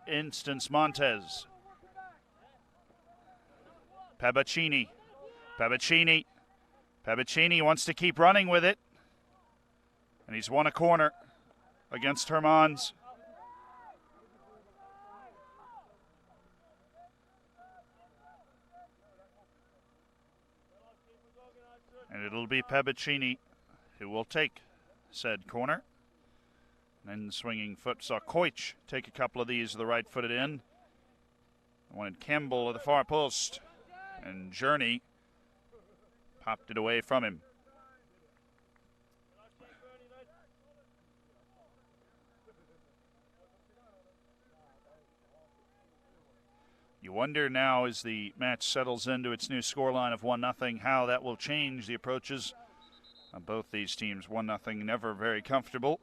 instance. Montez. Pabacini wants to keep running with it. And he's won a corner against Hermans. And it'll be Pabacini who will take said corner. And then swinging foot saw Koich take a couple of these to the right-footed end. Wanted Campbell at the far post. And Journey popped it away from him. You wonder now, as the match settles into its new scoreline of 1-0, how that will change the approaches of both these teams. 1-0, never very comfortable.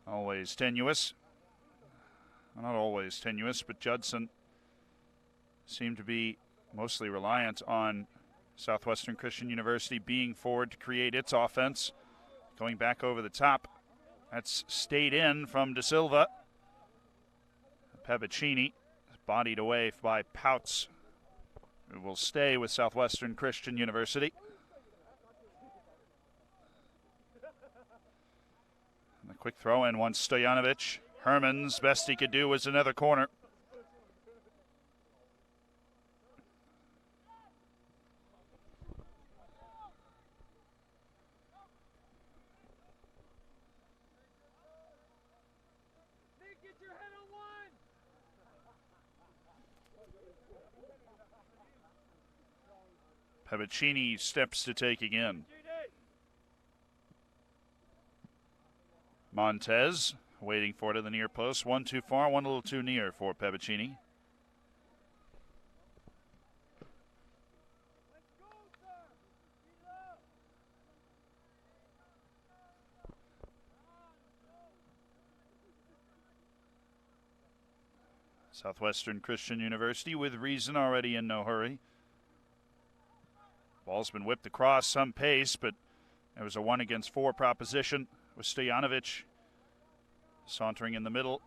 Always tenuous. Well, not always tenuous, but Judson seemed to be mostly reliant on Southwestern Christian University being forward to create its offense. Going back over the top. That's stayed in from De Silva. Pabacini bodied away by Pouts, who will stay with Southwestern Christian University. And the quick throw in once Stojanovic. Herman's best he could do was another corner. Pabacini steps to take again. Montez waiting for it in the near post. One too far, one a little too near for Pabacini. Southwestern Christian University with reason already in no hurry. Ball's been whipped across some pace, but it was a 1-against-4 proposition with Stojanovic sauntering in the middle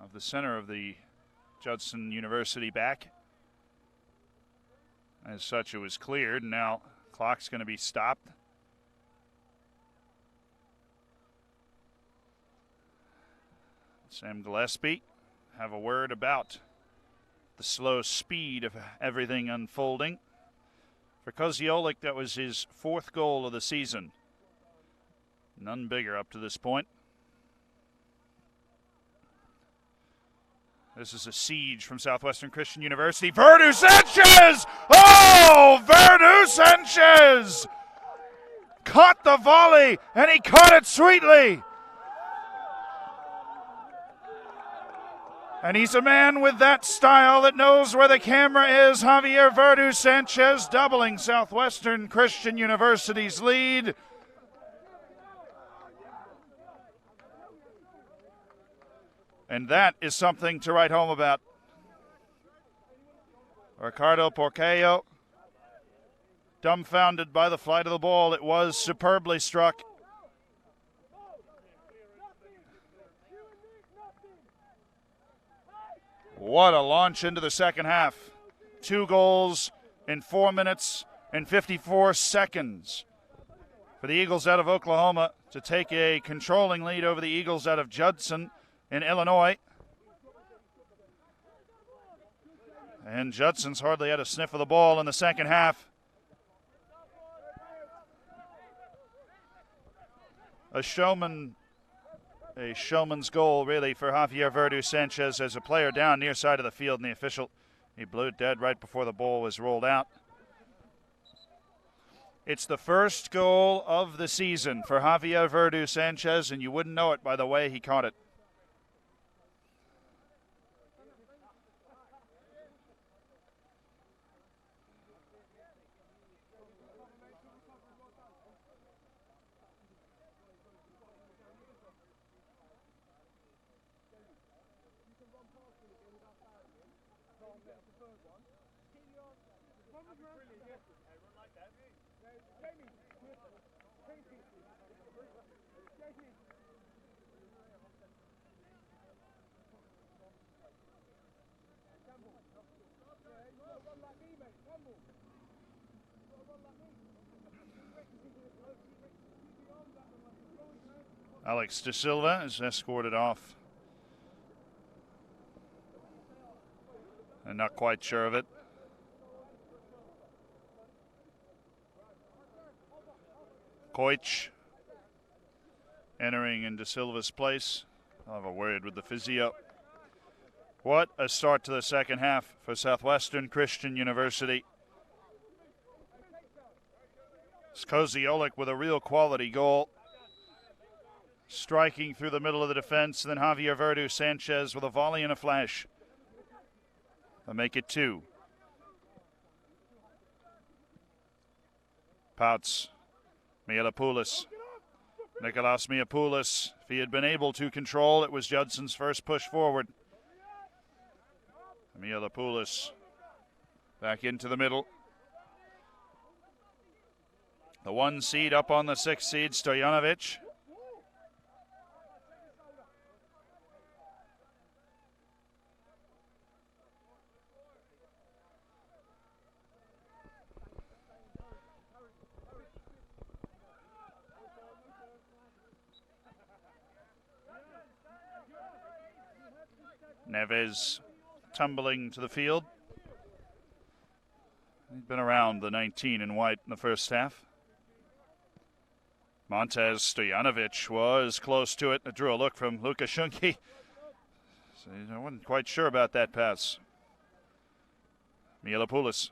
of the center of the Judson University back. As such, it was cleared, and now clock's going to be stopped. Sam Gillespie have a word about the slow speed of everything unfolding. For Koziolik, that was his 4th goal of the season. None bigger up to this point. This is a siege from Southwestern Christian University. Verdu Sanchez! Oh, Verdu Sanchez! Caught the volley, and he caught it sweetly. And he's a man with that style that knows where the camera is. Javier Verdu Sanchez doubling Southwestern Christian University's lead. And that is something to write home about. Ricardo Porcayo, dumbfounded by the flight of the ball. It was superbly struck. What a launch into the second half. 2 goals in 4 minutes and 54 seconds for the Eagles out of Oklahoma to take a controlling lead over the Eagles out of Judson in Illinois. And Judson's hardly had a sniff of the ball in the second half. A showman's goal, really, for Javier Verdu Sanchez as a player down near side of the field, and the official, he blew it dead right before the ball was rolled out. It's the first goal of the season for Javier Verdu Sanchez, and you wouldn't know it by the way he caught it. Alex De Silva is escorted off. And not quite sure of it. Koich entering in De Silva's place. I'll have a word with the physio. What a start to the second half for Southwestern Christian University. Skoziolik with a real quality goal. Striking through the middle of the defense. And then Javier Verdu Sanchez with a volley and a flash. They'll make it 2. Pouts. Mialopoulos. Nikolaos Mialopoulos. If he had been able to control, it was Judson's first push forward. Mialopoulos back into the middle. The 1 seed up on the 6 seed, Stojanovic. Neves tumbling to the field. He'd been around the 19 in white in the first half. Montez Stojanovic was close to it. It drew a look from Luka Shunke. So I wasn't quite sure about that pass. Mialopoulos.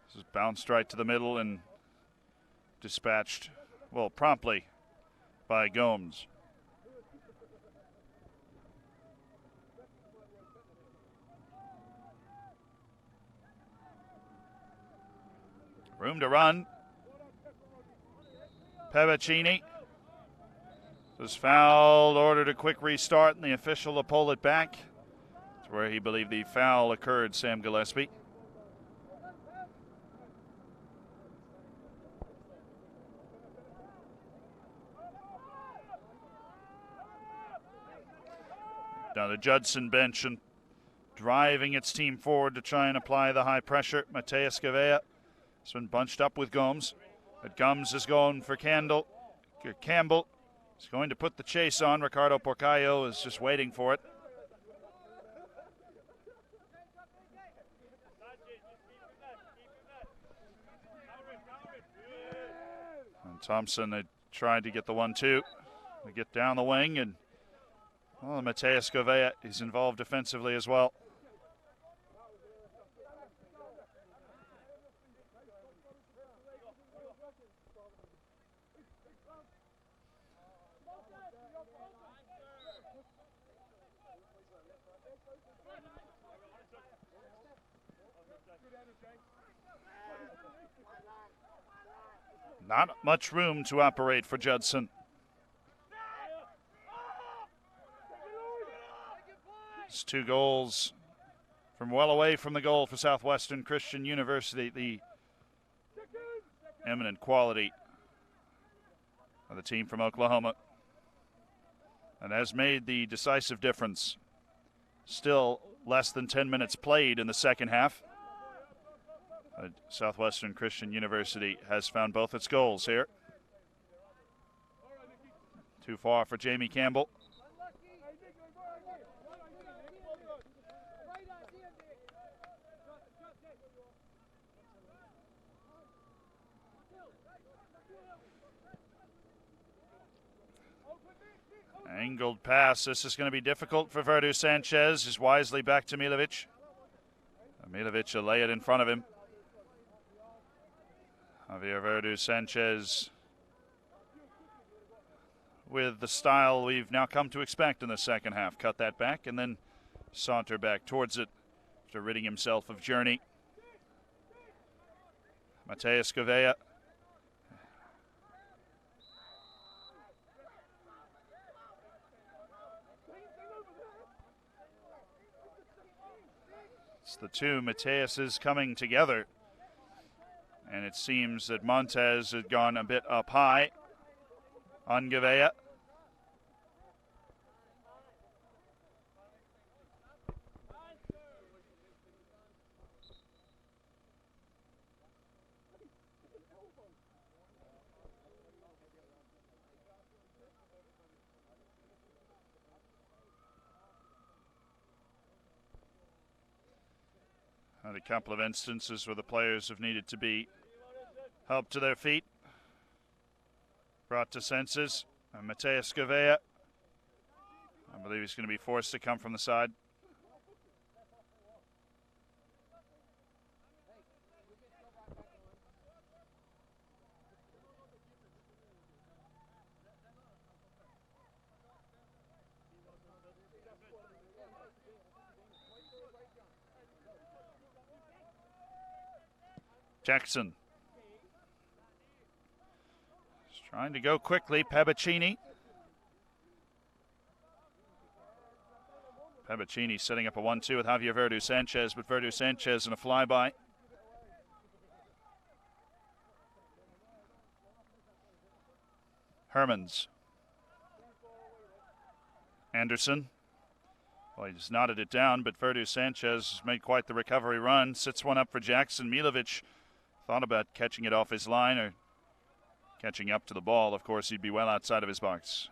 This is bounced right to the middle and dispatched, well, promptly by Gomes. Room to run. Pevacini was fouled, ordered a quick restart, and the official to pull it back. That's where he believed the foul occurred, Sam Gillespie. Down the Judson bench and driving its team forward to try and apply the high pressure. Mateus Gavea has been bunched up with Gomes. But Gomes is going for Campbell. He's going to put the chase on. Ricardo Porcayo is just waiting for it. And Thompson, they tried to get the 1-2. They get down the wing, and well, Mateus Gavea is involved defensively as well. Not much room to operate for Judson. It's 2 goals from well away from the goal for Southwestern Christian University. The eminent quality of the team from Oklahoma, and has made the decisive difference. Still less than 10 minutes played in the second half. Southwestern Christian University has found both its goals here. Too far for Jamie Campbell. Angled pass. This is going to be difficult for Verdu Sanchez. Is wisely back to Milovic. Milovic will lay it in front of him. Javier Verdu Sanchez with the style we've now come to expect in the second half. Cut that back and then saunter back towards it after ridding himself of Journey. Mateus Gavea. It's the two Mateuses coming together. And it seems that Montez had gone a bit up high on Gavea. Had a couple of instances where the players have needed to be helped to their feet, brought to senses. And Mateus Gavea, I believe he's going to be forced to come from the side. Jackson. He's trying to go quickly. Pabacini. Pabacini setting up a 1-2 with Javier Verdu-Sanchez, but Verdu-Sanchez in a flyby. Hermans. Anderson. Well, he just knotted it down, but Verdu-Sanchez made quite the recovery run. Sits one up for Jackson. Milovic thought about catching it off his line or catching up to the ball. Of course, he'd be well outside of his box.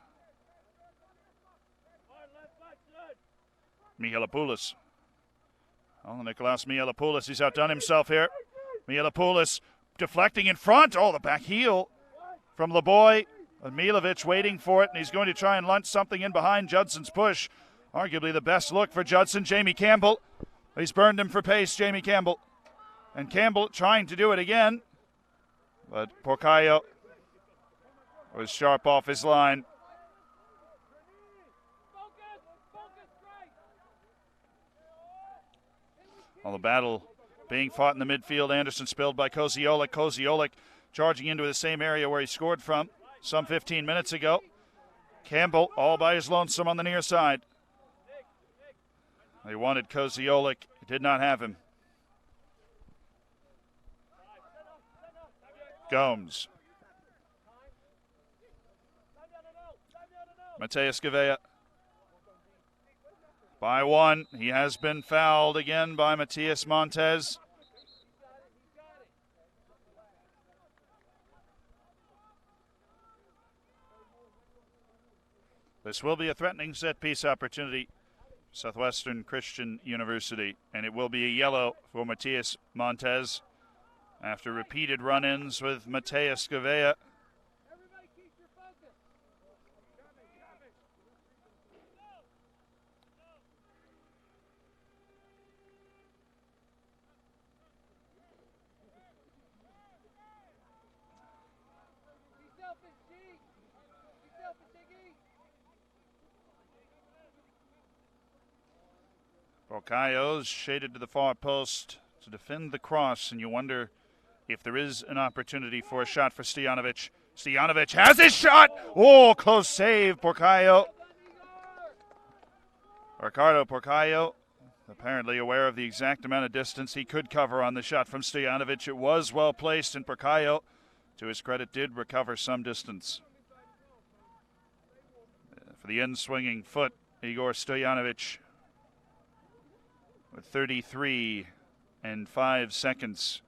Mihalopoulos. Oh, Nikolaos Mihalopoulos, he's outdone himself here. Mihalopoulos deflecting in front. Oh, the back heel from Leboy. Milovic waiting for it, and he's going to try and lunge something in behind Judson's push. Arguably the best look for Judson. Jamie Campbell. He's burned him for pace, Jamie Campbell. And Campbell trying to do it again. But Porcayo was sharp off his line. Well, the battle being fought in the midfield. Anderson spilled by Koziolik. Koziolik charging into the same area where he scored from some 15 minutes ago. Campbell all by his lonesome on the near side. They wanted Koziolik. Did not have him. Gomes. Mateus Gavea. By one. He has been fouled again by Matias Montez. This will be a threatening set-piece opportunity. Southwestern Christian University. And it will be a yellow for Matias Montez after repeated run-ins with Mateus Gavea. Porcayo's shaded to the far post to defend the cross, and you wonder if there is an opportunity for a shot for Stojanovic. Stojanovic has his shot! Oh, close save, Porcayo. Ricardo Porcayo, apparently aware of the exact amount of distance he could cover on the shot from Stojanovic. It was well placed, and Porcayo, to his credit, did recover some distance. For the in-swinging foot, Igor Stojanovic, with 33 and 5 seconds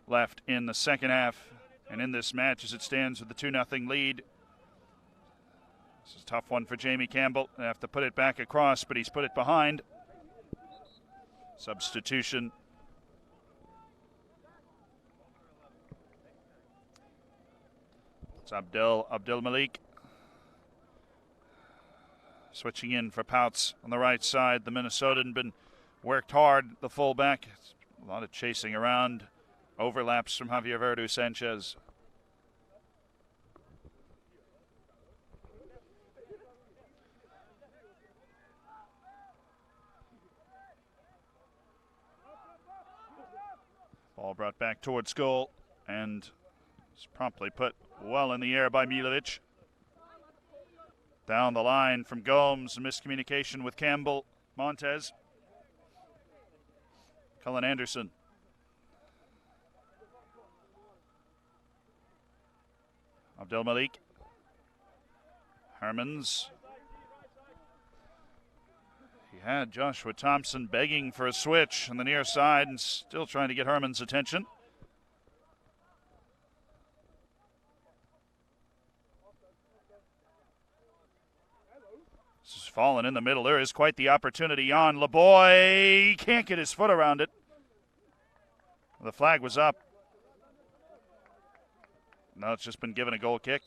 left in the second half. And in this match, as it stands with the 2-0 lead, this is a tough one for Jamie Campbell. They have to put it back across, but he's put it behind. Substitution. It's Abdel Malik. Switching in for Pouts on the right side. The Minnesotan been worked hard, the fullback. A lot of chasing around. Overlaps from Javier Verdu-Sanchez. Ball brought back towards goal and is promptly put well in the air by Milovic. Down the line from Gomes, miscommunication with Campbell. Montez. Cullen Anderson. Abdelmalik. Hermans. He had Joshua Thompson begging for a switch on the near side and still trying to get Herman's attention. This is fallen in the middle. There is quite the opportunity on LeBoy. Can't get his foot around it. The flag was up. Now it's just been given a goal kick.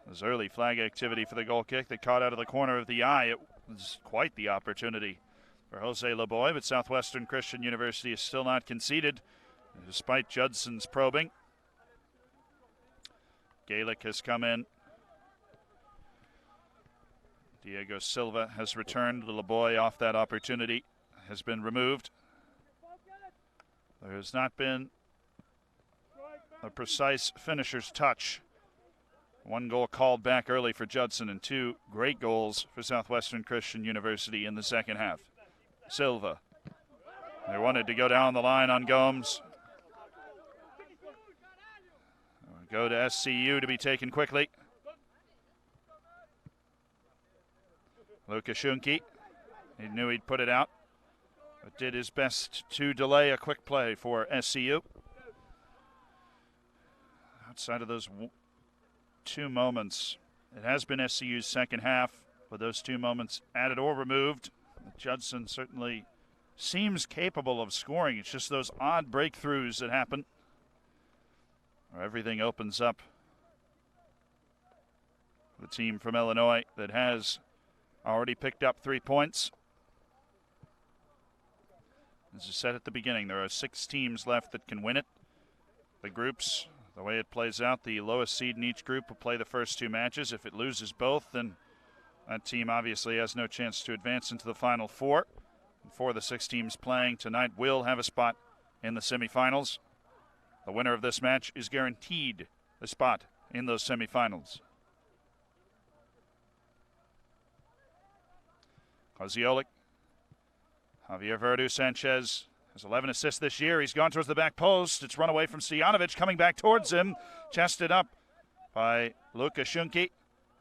There's early flag activity for the goal kick that caught out of the corner of the eye. It was quite the opportunity for Jose LeBoy, but Southwestern Christian University is still not conceded, despite Judson's probing. Gaelic has come in. Diego Silva has returned. LeBoy off that opportunity has been removed. There has not been a precise finisher's touch. One goal called back early for Judson and two great goals for Southwestern Christian University in the second half. Silva. They wanted to go down the line on Gomes. Go to SCU to be taken quickly. Lukashunki. He knew he'd put it out, but did his best to delay a quick play for SCU. Outside of those two moments, it has been SCU's second half, with those two moments added or removed. Judson certainly seems capable of scoring. It's just those odd breakthroughs that happen, where everything opens up. The team from Illinois that has already picked up 3 points. As I said at the beginning, there are 6 teams left that can win it. The groups, the way it plays out, the lowest seed in each group will play the first 2 matches. If it loses both, then that team obviously has no chance to advance into the Final Four. And 4 of the 6 teams playing tonight will have a spot in the semifinals. The winner of this match is guaranteed a spot in those semifinals. Koziolik. Javier Verdu Sanchez has 11 assists this year. He's gone towards the back post. It's run away from Stojanovic, coming back towards him. Chested up by Lukashunki.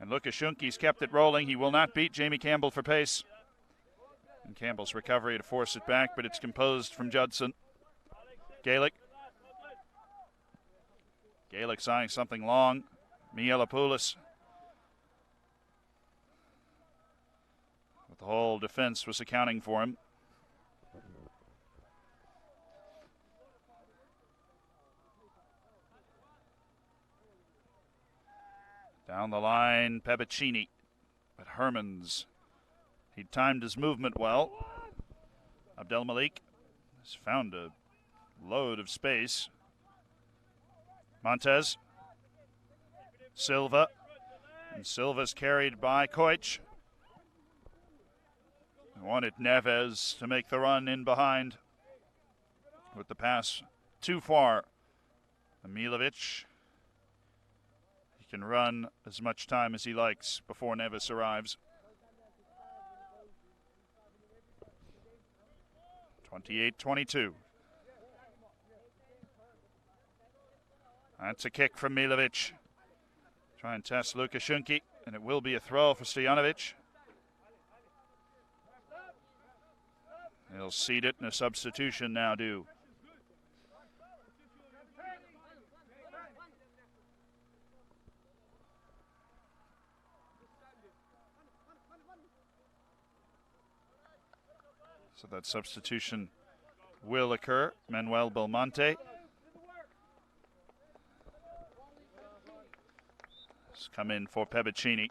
And Lukashunki's kept it rolling. He will not beat Jamie Campbell for pace. And Campbell's recovery to force it back, but it's composed from Judson. Gaelic. Gaelic eyeing something long. Mialopoulos. The whole defense was accounting for him. Down the line, Pebicini. But Hermans, he timed his movement well. Abdelmalik has found a load of space. Montez. Silva. And Silva's carried by Koich. Wanted Neves to make the run in behind with the pass too far. Milovic, he can run as much time as he likes before Neves arrives. 28-22. That's a kick from Milovic. Try and test Lukashunki, and it will be a throw for Stojanovic. He'll cede it, and a substitution now due. So that substitution will occur. Manuel Belmonte has come in for Pebicini.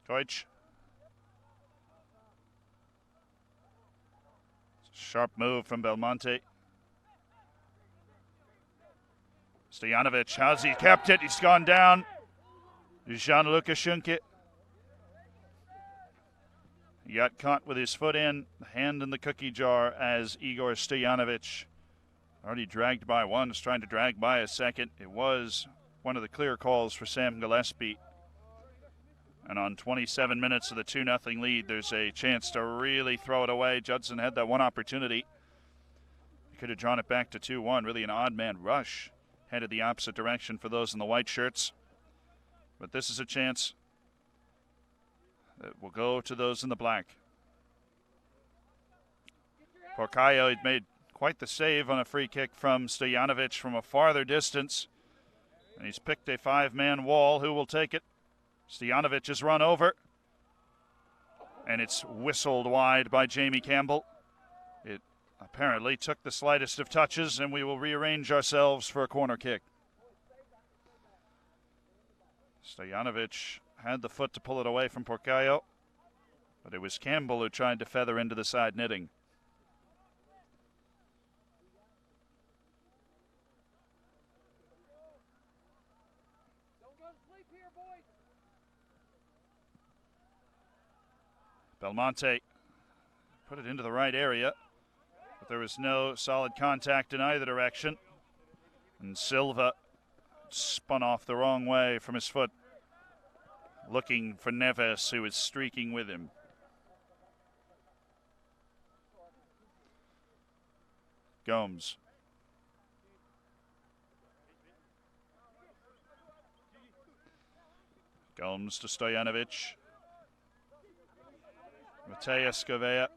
Deutsch. Sharp move from Belmonte. Stojanovic, how's he kept it? He's gone down. Jean Lukashunki. He got caught with his foot in, hand in the cookie jar as Igor Stojanovic, already dragged by one, is trying to drag by a second. It was one of the clear calls for Sam Gillespie. And on 27 minutes of the 2-0 lead, there's a chance to really throw it away. Judson had that one opportunity. He could have drawn it back to 2-1. Really an odd man rush. Headed the opposite direction for those in the white shirts. But this is a chance that will go to those in the black. Porcayo had made quite the save on a free kick from Stojanovic from a farther distance. And he's picked a 5-man wall. Who will take it? Stojanovic is run over. And it's whistled wide by Jamie Campbell. It apparently took the slightest of touches, and we will rearrange ourselves for a corner kick. Stojanovic had the foot to pull it away from Porcayo, but it was Campbell who tried to feather into the side netting. Belmonte put it into the right area, but there was no solid contact in either direction. And Silva spun off the wrong way from his foot, looking for Neves, who was streaking with him. Gomes. Gomes to Stojanovic. Mateus Gouveia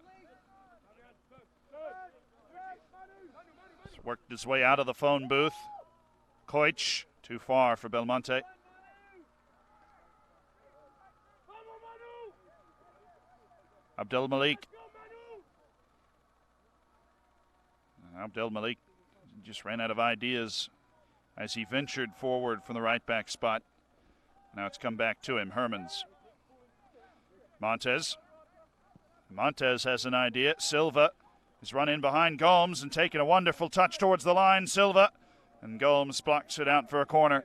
worked his way out of the phone booth. Koich, too far for Belmonte. Abdel Malik. Abdel Malik just ran out of ideas as he ventured forward from the right back spot. Now it's come back to him. Hermans. Montez. Montez has an idea. Silva is run in behind Gomes and taking a wonderful touch towards the line. Silva, and Gomes blocks it out for a corner.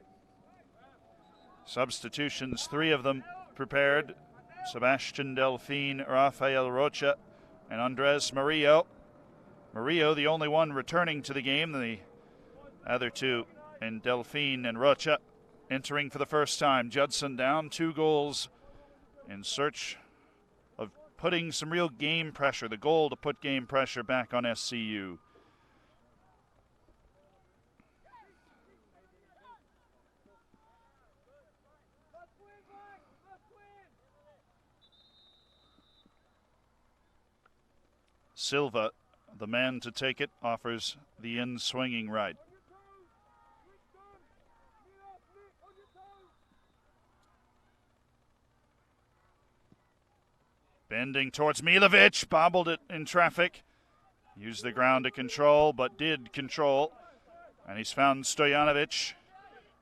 Substitutions, 3 of them prepared. Sebastian Delfin, Rafael Rocha, and Andres Murillo. Murillo, the only one returning to the game. The other 2, and Delfin and Rocha, entering for the first time. Judson down 2 goals in search of putting some real game pressure. The goal to put game pressure back on SCU. Silva, the man to take it, offers the in-swinging right. Bending towards Milovic, bobbled it in traffic. Used the ground to control, but did control. And he's found Stojanovic.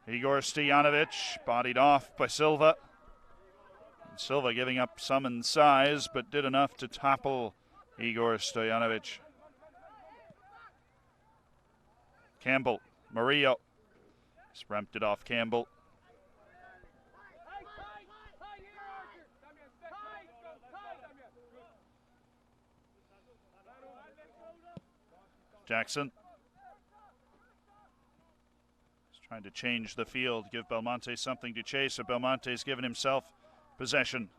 Igor Stojanovic, bodied off by Silva. And Silva giving up some in size, but did enough to topple Igor Stojanovic. Campbell, Murillo. Spremped it off Campbell. Jackson. He's trying to change the field, give Belmonte something to chase, so Belmonte's given himself possession.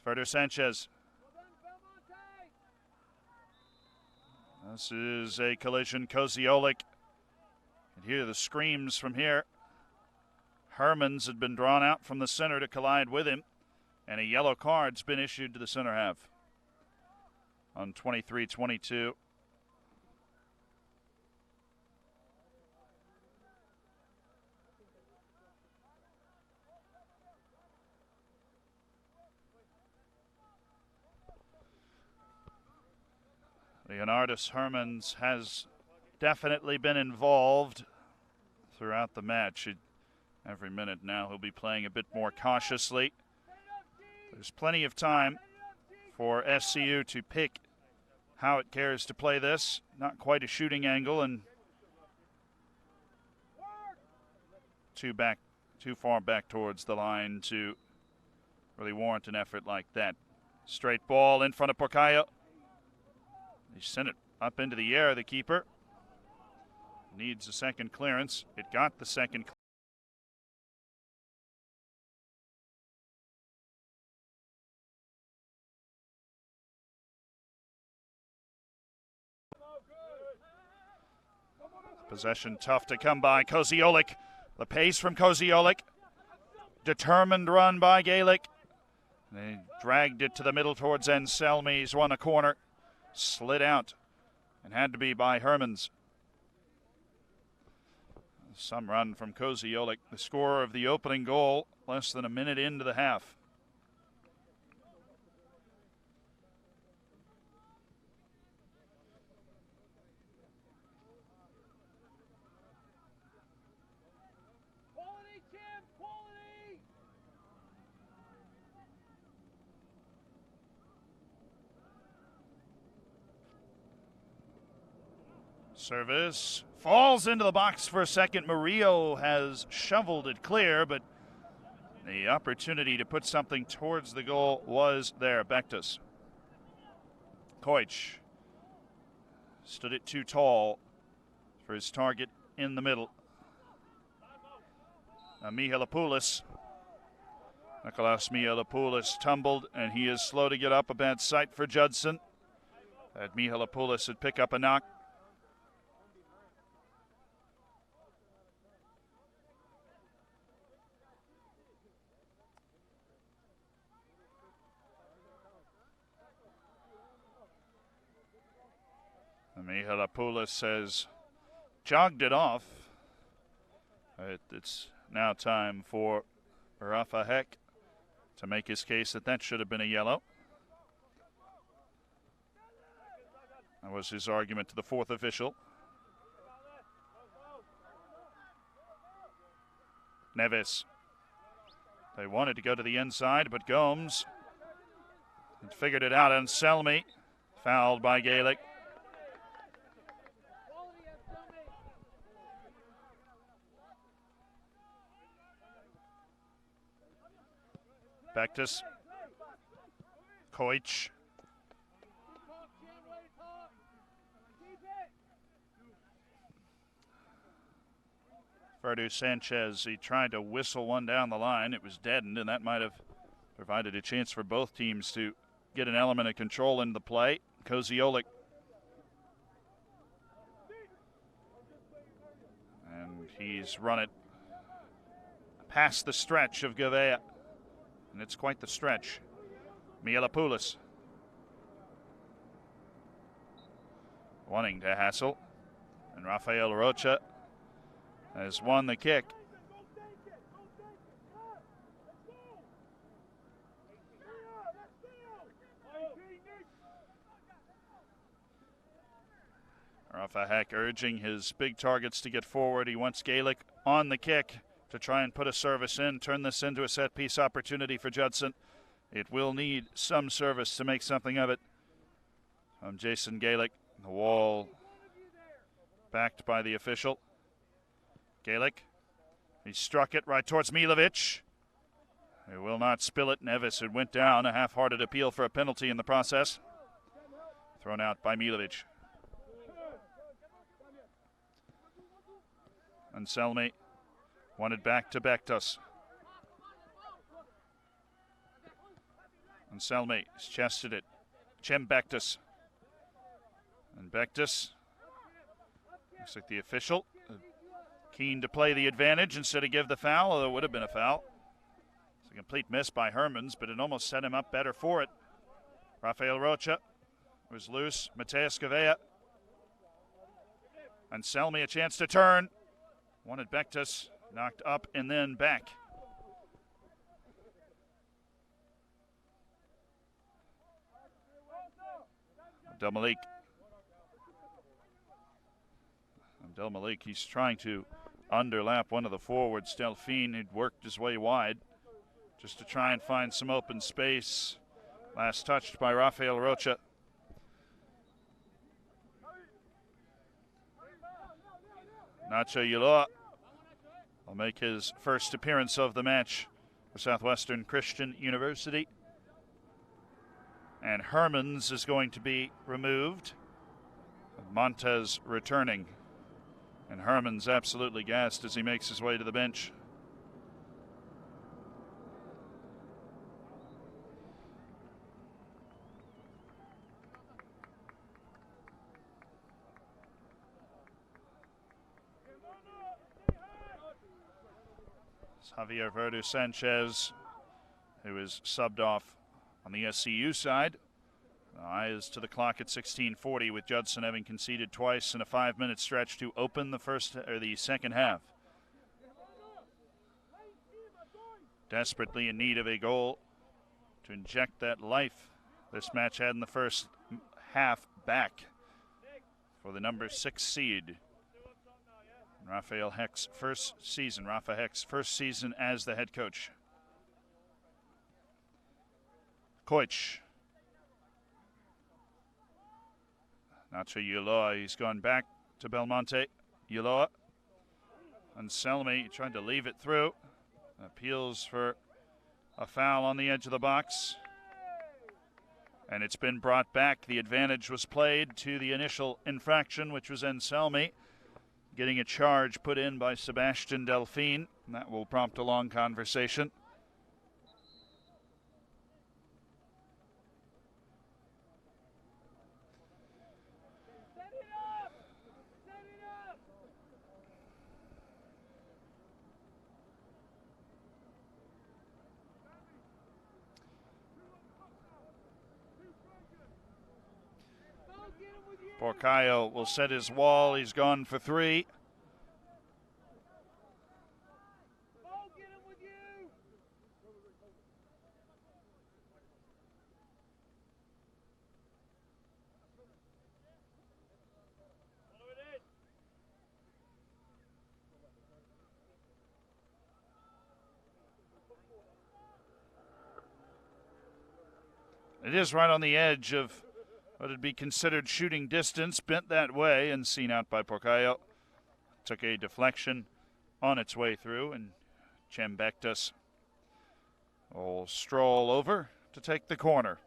Ferder Sanchez. This is a collision. Koziolik. You can hear the screams from here. Hermans had been drawn out from the center to collide with him, and a yellow card's been issued to the center half on 23-22. Leonardus Hermans has definitely been involved throughout the match. Every minute now he'll be playing a bit more cautiously. There's plenty of time for SCU to pick how it cares to play this. Not quite a shooting angle and too far back towards the line to really warrant an effort like that. Straight ball in front of Porcayo. He sent it up into the air, the keeper. Needs a second clearance. It got the second clearance. Possession tough to come by. Koziolik. The pace from Koziolik. Determined run by Gaelic. They dragged it to the middle towards Anselmi. He's won a corner. Slid out. And had to be by Hermans. Some run from Koziolik. The scorer of the opening goal less than a minute into the half. Service falls into the box for a second. Murillo has shoveled it clear, but the opportunity to put something towards the goal was there. Bektas. Koich stood it too tall for his target in the middle. Mihalopoulos. Nikolaos Mihalopoulos tumbled, and he is slow to get up. A bad sight for Judson. That Mihalopoulos would pick up a knock. Mihalopoulos has jogged it off. It's now time for Rafa Heck to make his case that that should have been a yellow. That was his argument to the fourth official. Neves. They wanted to go to the inside, but Gomes had figured it out. Anselmi fouled by Gaelic. Bektas. Koich. Ferdu Sanchez, he tried to whistle one down the line. It was deadened, and that might have provided a chance for both teams to get an element of control into the play. Koziolik. And he's run it past the stretch of Gavea. And it's quite the stretch. Mihalopoulos wanting to hassle. And Rafael Rocha has won the kick. Rafa Heck urging his big targets to get forward. He wants Gaelic on the kick to try and put a service in, turn this into a set-piece opportunity for Judson. It will need some service to make something of it. Jason Gaelic, the wall backed by the official. Gaelic, he struck it right towards Milovic. He will not spill it. Neves, who went down, a half-hearted appeal for a penalty in the process. Thrown out by Milovic. Anselmi wanted back to Bektas. Anselmi has chested it. Cem Bektas. And Bektas, looks like the official, keen to play the advantage instead of give the foul, although it would have been a foul. It's a complete miss by Hermans, but it almost set him up better for it. Rafael Rocha was loose. Mateus Gavea. Anselmi a chance to turn. Wanted Bektas. Knocked up and then back. Abdel Malik, he's trying to underlap one of the forwards. Delphine had worked his way wide just to try and find some open space. Last touched by Rafael Rocha. Nacho Ulloa will make his first appearance of the match for Southwestern Christian University. And Hermans is going to be removed. Montez returning. And Hermans absolutely gassed as he makes his way to the bench. Javier Verdu Sanchez, who is subbed off on the SCU side. Eyes to the clock at 16:40, with Judson having conceded twice in a 5-minute stretch to open the second half. Desperately in need of a goal to inject that life this match had in the first half back for the number 6 seed. Rafa Heck's first season as the head coach. Koich. Nacho Ulloa, he's gone back to Belmonte. Ulloa. Anselmi tried to leave it through. Appeals for a foul on the edge of the box. And it's been brought back. The advantage was played to the initial infraction, which was Anselmi getting a charge put in by Sebastian Delphine. And that will prompt a long conversation. Porcayo will set his wall. He's gone for 3. It is right on the edge of what would be considered shooting distance, bent that way and seen out by Porcayo. Took a deflection on its way through, and Chambectas will stroll over to take the corner.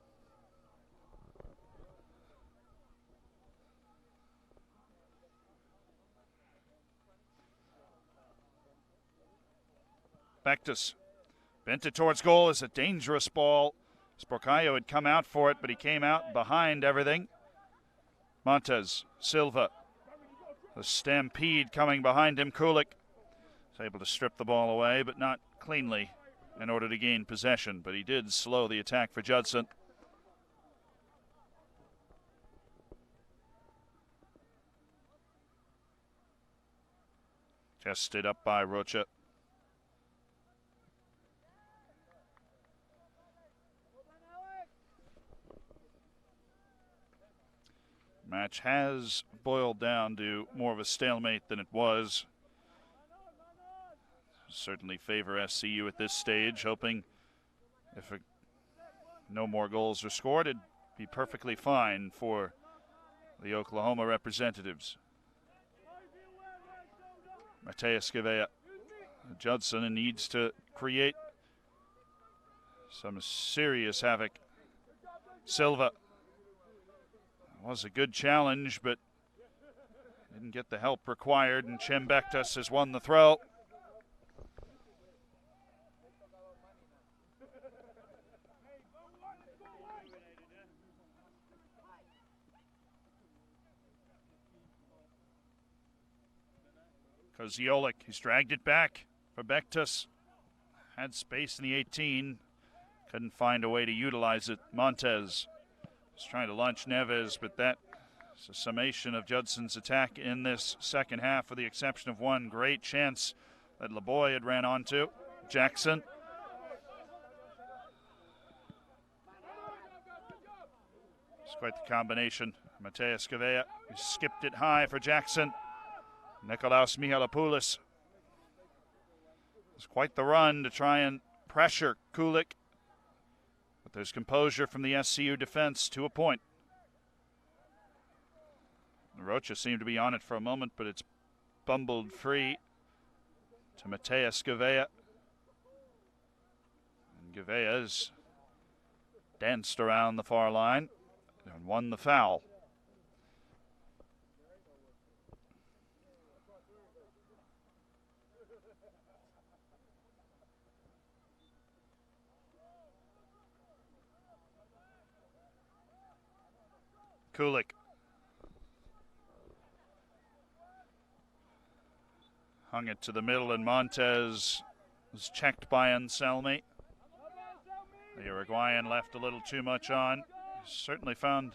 Bectus bent it towards goal. Is a dangerous ball. Porcayo had come out for it, but he came out behind everything. Montez, Silva, the stampede coming behind him. Kulik is able to strip the ball away, but not cleanly in order to gain possession. But he did slow the attack for Judson. Tested up by Rocha. Match has boiled down to more of a stalemate than it was. Certainly favor SCU at this stage, hoping if no more goals are scored, it'd be perfectly fine for the Oklahoma representatives. Mateus Gavea. Judson needs to create some serious havoc. Silva. Was a good challenge, but didn't get the help required, and Chembectas has won the throw. Koziolik, he's dragged it back for Bectus. Had space in the 18, couldn't find a way to utilize it. Montez was trying to launch Neves, but that's a summation of Judson's attack in this second half, with the exception of one great chance that LeBoy had ran onto. Jackson. It's quite the combination. Mateus Gavea, he skipped it high for Jackson. Nikolaos Mihalopoulos. It's quite the run to try and pressure Kulik. But there's composure from the SCU defense to a point. Rocha seemed to be on it for a moment, but it's bumbled free to Mateus Gavea. And Gavea has danced around the far line and won the foul. Kulik. Hung it to the middle, and Montez was checked by Anselmi. The Uruguayan left a little too much on. Certainly found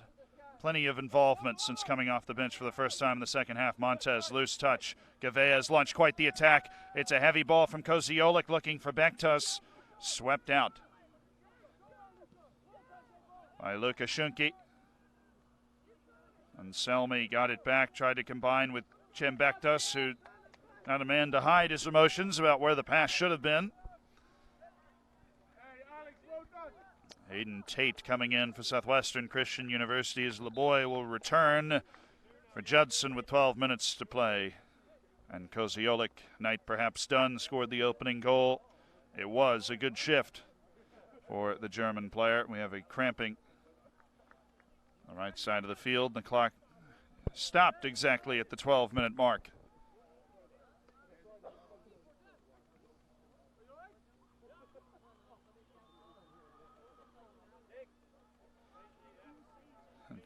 plenty of involvement since coming off the bench for the first time in the second half. Montez, loose touch. Gavea's launched quite the attack. It's a heavy ball from Koziolik looking for Bektas. Swept out by Lukashunki. Anselmi got it back, tried to combine with Cem Bektas, who not a man to hide his emotions about where the pass should have been. Hayden Tate coming in for Southwestern Christian University as LeBoy will return for Judson with 12 minutes to play. And Koziolik, night perhaps done, scored the opening goal. It was a good shift for the German player. We have a cramping on the right side of the field. The clock stopped exactly at the 12-minute mark.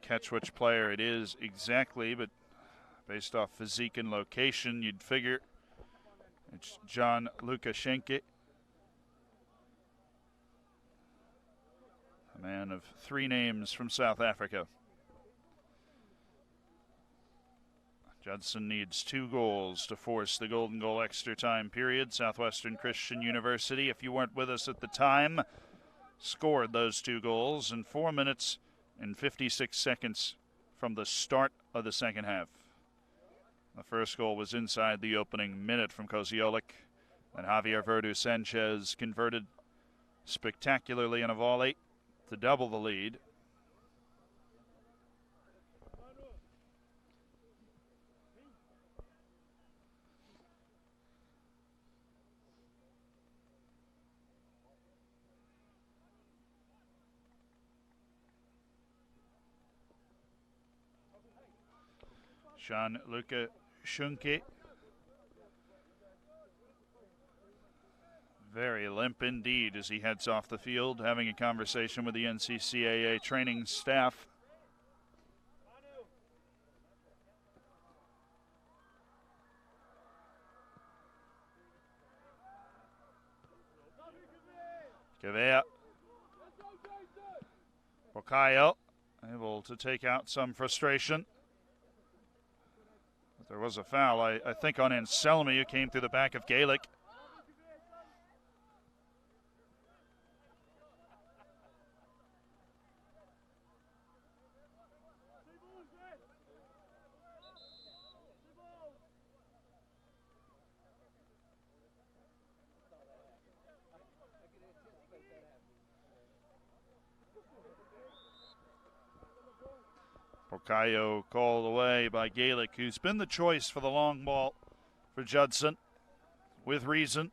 Catch which player it is exactly, but based off physique and location, you'd figure it's John Lukashenko, a man of three names from South Africa. Judson needs 2 goals to force the golden goal extra time period. Southwestern Christian University, if you weren't with us at the time, scored those 2 goals in 4 minutes and 56 seconds from the start of the second half. The first goal was inside the opening minute from Koziolik, and Javier Verdu Sanchez converted spectacularly in a volley to double the lead. Jean Lukashunki, very limp indeed as he heads off the field, having a conversation with the NCCAA training staff. Gavea. Bocayo able to take out some frustration. There was a foul, I think, on Anselmi, who came through the back of Gaelic. Bocayo called away by Gaelic, who's been the choice for the long ball for Judson. With reason,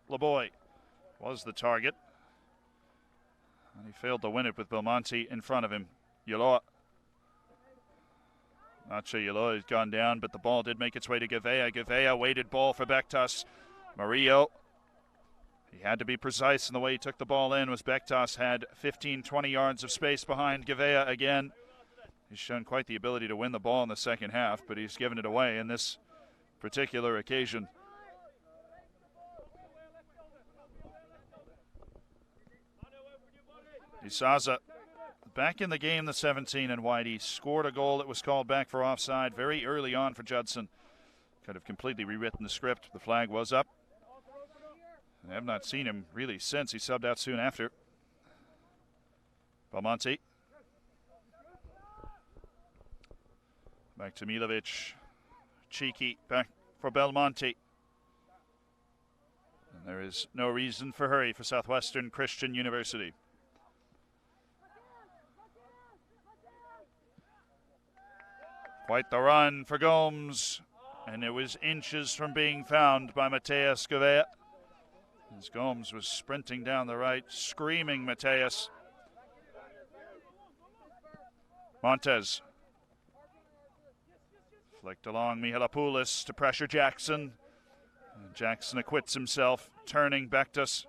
LeBoy was the target. And he failed to win it with Belmonte in front of him. Yoloa. Nacho Yoloa has gone down, but the ball did make its way to Gavea. Gavea weighted ball for Bektas. Murillo. He had to be precise in the way he took the ball in. Was Bektas had 15-20 yards of space behind Gavea again. He's shown quite the ability to win the ball in the second half, but he's given it away in this particular occasion. Isaza back in the game, the 17 and white. He scored a goal that was called back for offside very early on for Judson. Could have completely rewritten the script. The flag was up. I have not seen him really since. He subbed out soon after. Belmonte. Back to Milovic. Cheeky back for Belmonte. And there is no reason for hurry for Southwestern Christian University. Quite the run for Gomes. And it was inches from being found by Mateus Gavea. As Gomes was sprinting down the right, screaming Mateus. Montez. Flicked along Mihalopoulos to pressure Jackson. Jackson acquits himself, turning Bektas.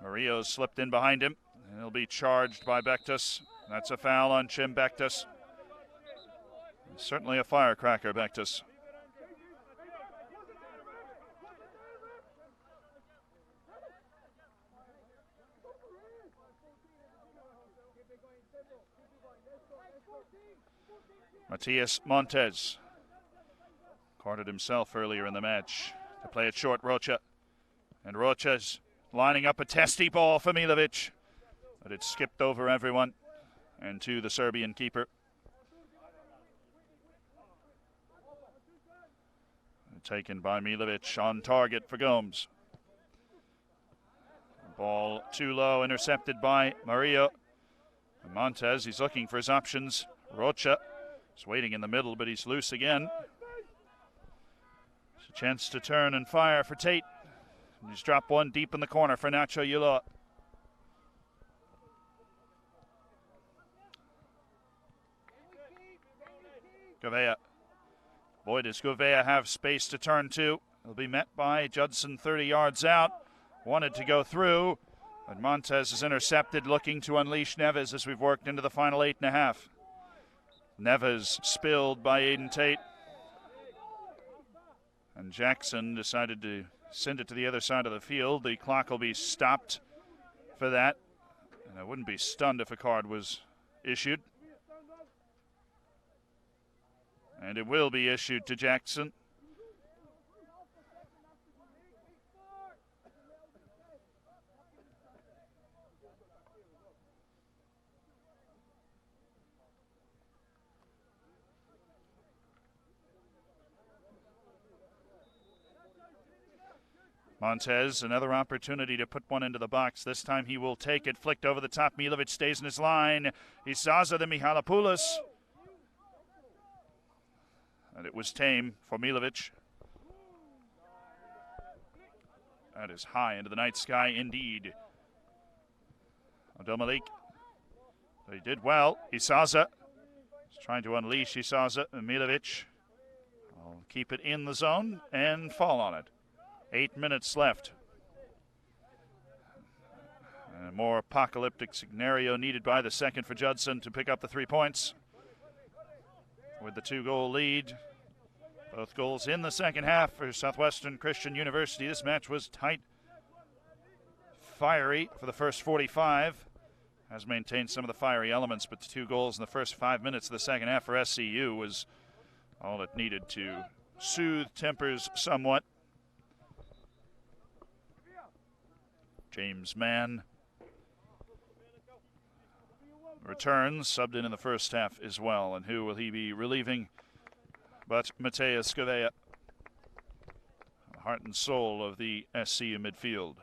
Murillo slipped in behind him. He'll be charged by Bektas. That's a foul on Cem Bektas. Certainly a firecracker, Bektas. Matias Montes carded himself earlier in the match to play it short. Rocha. And Rocha's lining up a testy ball for Milovic. But it skipped over everyone and to the Serbian keeper. Taken by Milovic on target for Gomes. Ball too low, intercepted by Mario. And Montes, he's looking for his options. Rocha is waiting in the middle, but he's loose again. It's a chance to turn and fire for Tate. And he's dropped one deep in the corner for Nacho Ulloa. Gouveia. Boy, does Gouveia have space to turn to. He'll be met by Judson 30 yards out. Wanted to go through, but Montes is intercepted, looking to unleash Neves as we've worked into the final 8.5. Neves spilled by Aiden Tate. And Jackson decided to send it to the other side of the field. The clock will be stopped for that. And I wouldn't be stunned if a card was issued. And it will be issued to Jackson. Montes, another opportunity to put one into the box. This time he will take it. Flicked over the top. Milovic stays in his line. Isaza to Michalopoulos. And it was tame for Milovic. That is high into the night sky indeed. Abdel Malik. But he did well. Isaza is trying to unleash Isaza. And Milovic will keep it in the zone and fall on it. 8 minutes left. And a more apocalyptic scenario needed by the second for Judson to pick up the 3 points. With the 2-goal lead. Both goals in the second half for Southwestern Christian University. This match was tight, fiery for the first 45. Has maintained some of the fiery elements, but the 2 goals in the first 5 minutes of the second half for SCU was all it needed to soothe tempers somewhat. James Mann returns, subbed in the first half as well. And who will he be relieving but Mateus Gouveia, heart and soul of the SCU midfield.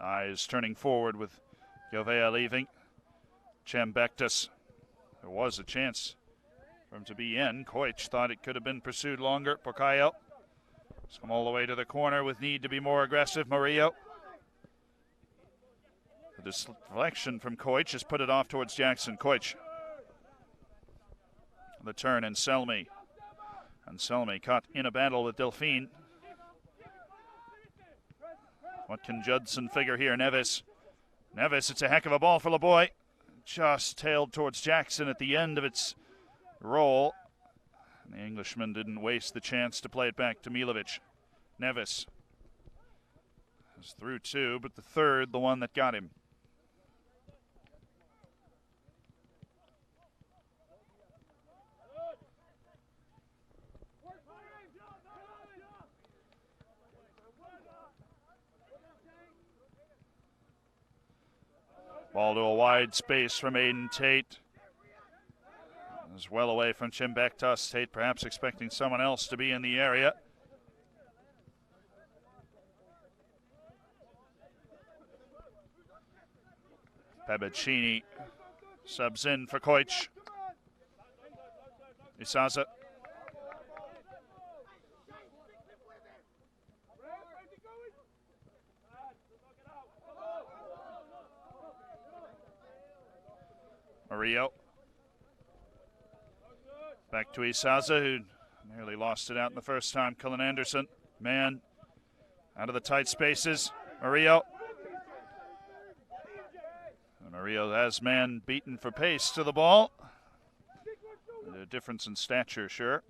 Eyes turning forward with Gouveia leaving. Chambektas. There was a chance for him to be in. Koich thought it could have been pursued longer. Porcayo has come all the way to the corner with need to be more aggressive. Murillo. The deflection from Koich has put it off towards Jackson. Koich. The turn and Selmy. And Selmy caught in a battle with Delphine. What can Judson figure here? Neves. Neves, it's a heck of a ball for LeBoy. Just tailed towards Jackson at the end of its roll. And the Englishman didn't waste the chance to play it back to Milovic. Neves is through 2, but the third, the one that got him. Ball to a wide space from Aiden Tate. It was well away from Chambektas. Tate perhaps expecting someone else to be in the area. Pabacini subs in for Koich. Isaza. Murillo. Back to Isaza, who nearly lost it out in the first time. Cullen Anderson. Man out of the tight spaces. Murillo. And Murillo has man beaten for pace to the ball. A difference in stature, sure.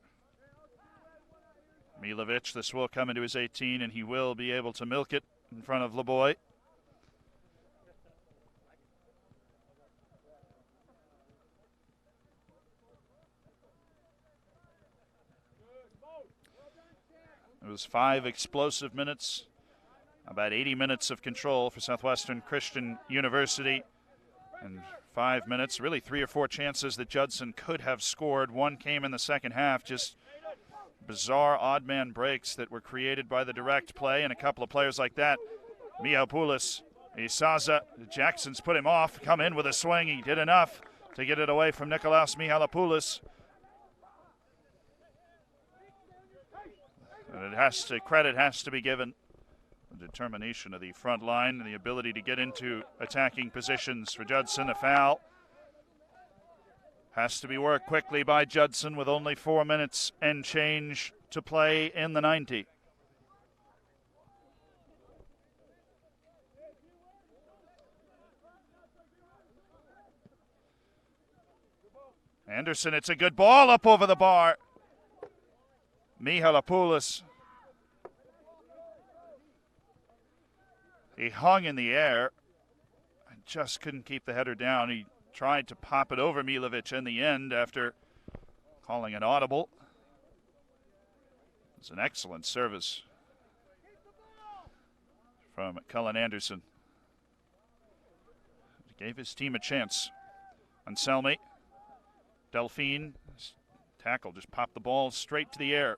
Milovic, this will come into his 18, and he will be able to milk it in front of Leboy. It was 5 explosive minutes, about 80 minutes of control for Southwestern Christian University, and 5 minutes, really 3 or 4 chances that Judson could have scored. One came in the second half, just bizarre odd man breaks that were created by the direct play, and a couple of players like that. Mihalopoulos, Isaza, Jackson's put him off, come in with a swing. He did enough to get it away from Nikolaos Mihalopoulos. And credit has to be given. The determination of the front line and the ability to get into attacking positions for Judson. A foul has to be worked quickly by Judson with only 4 minutes and change to play in the 90. Anderson, it's a good ball up over the bar. Mihalopoulos. He hung in the air and just couldn't keep the header down. He tried to pop it over Milovic in the end after calling an audible. It's an excellent service from Cullen Anderson. He gave his team a chance. Anselmi, Delphine, tackle, just popped the ball straight to the air.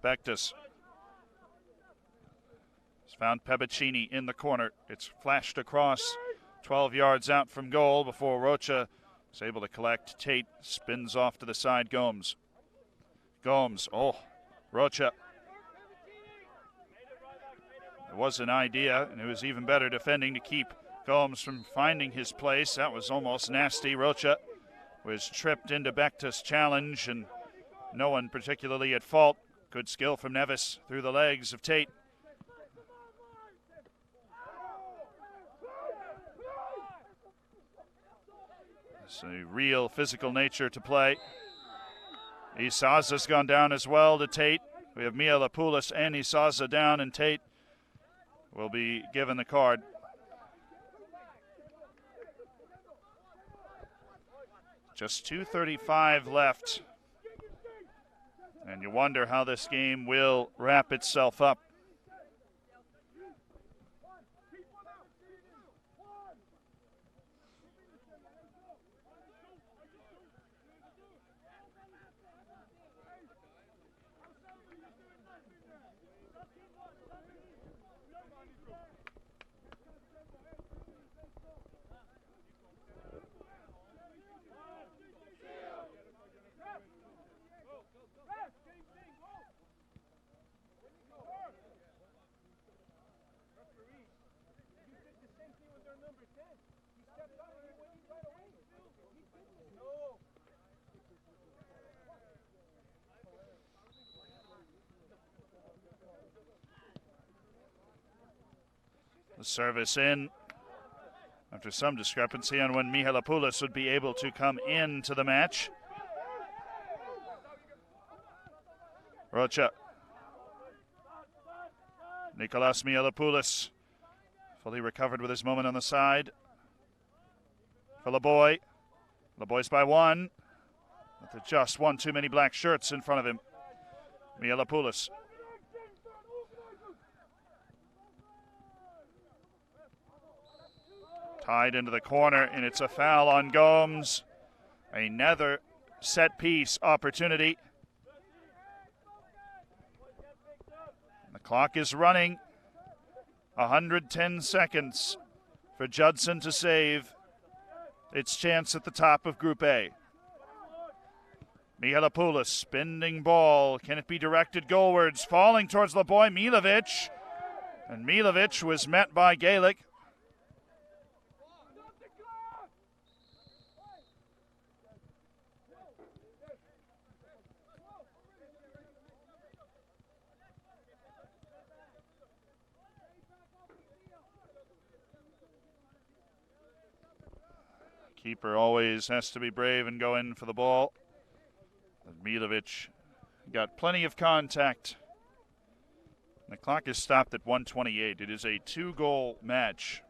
Bectus has found Pebbacini in the corner. It's flashed across 12 yards out from goal before Rocha is able to collect. Tate spins off to the side. Gomes. Rocha. It was an idea, and it was even better defending to keep Gomes from finding his place. That was almost nasty. Rocha was tripped into Bectus' challenge, and no one particularly at fault. Good skill from Nevis through the legs of Tate. It's a real physical nature to play. Isaza's gone down as well to Tate. We have Mihalopoulos and Isaza down, and Tate will be given the card. Just 2:35 left. And you wonder how this game will wrap itself up. The service in after some discrepancy on when Mihalopoulos would be able to come into the match. Rocha. Nikolaos Mihalopoulos fully recovered with his moment on the side. For Leboy. Leboy's by one. With just one too many black shirts in front of him. Mihalopoulos. Tied into the corner, and it's a foul on Gomes. Another set piece opportunity. The clock is running. 110 seconds for Judson to save its chance at the top of Group A. Mihalopoulos, spinning ball. Can it be directed goalwards? Falling towards Leboy, Milovic. And Milovic was met by Gaelic. Keeper always has to be brave and go in for the ball. Milovic got plenty of contact. The clock is stopped at 1:28. It is a 2-goal match.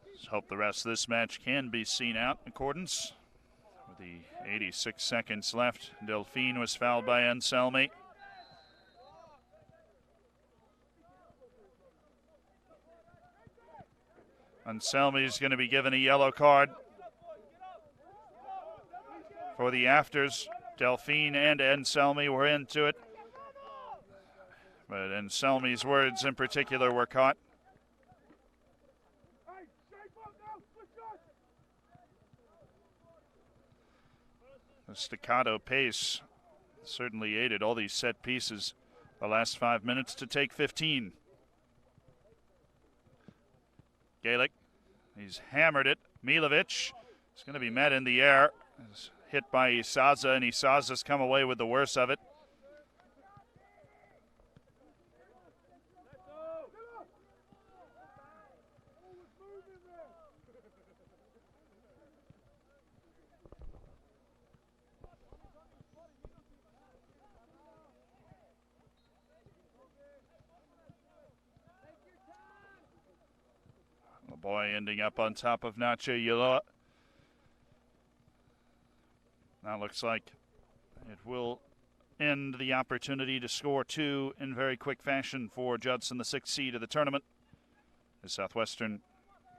Let's hope the rest of this match can be seen out in accordance. With the 86 seconds left, Delphine was fouled by Anselmi. Anselmi is going to be given a yellow card for the afters. Delphine and Anselmi were into it, but Anselmi's words in particular were caught. The staccato pace certainly aided all these set pieces the last 5 minutes to take 15. Gaelic, he's hammered it. Milovic is going to be met in the air. He's hit by Isaza, and Isaza's come away with the worst of it. The boy ending up on top of Nacho Yoloa. Now looks like it will end the opportunity to score 2 in very quick fashion for Judson, the 6th seed of the tournament. The Southwestern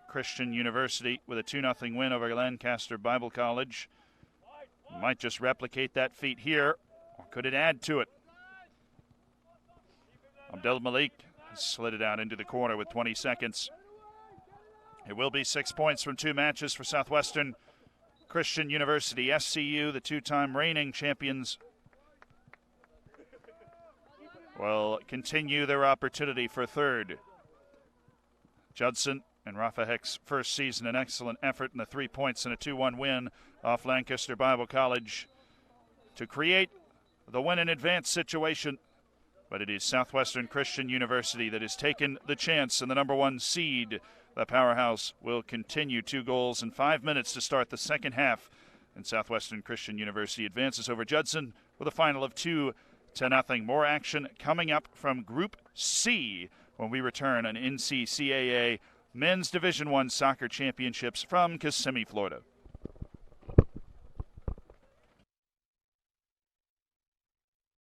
Christian University with a 2-0 win over Lancaster Bible College. Might just replicate that feat here, or could it add to it? Abdel Malik slid it out into the corner with 20 seconds. It will be 6 points from 2 matches for Southwestern Christian University. SCU, the 2-time reigning champions, will continue their opportunity for 3rd. Judson and Rafa Heck's first season, an excellent effort in the 3 points and a 2-1 win off Lancaster Bible College to create the win in advance situation. But it is Southwestern Christian University that has taken the chance, and the number 1 seed, the powerhouse, will continue. 2 goals in 5 minutes to start the second half. And Southwestern Christian University advances over Judson with a final of 2-0. More action coming up from Group C when we return on NCCAA Men's Division I Soccer Championships from Kissimmee, Florida.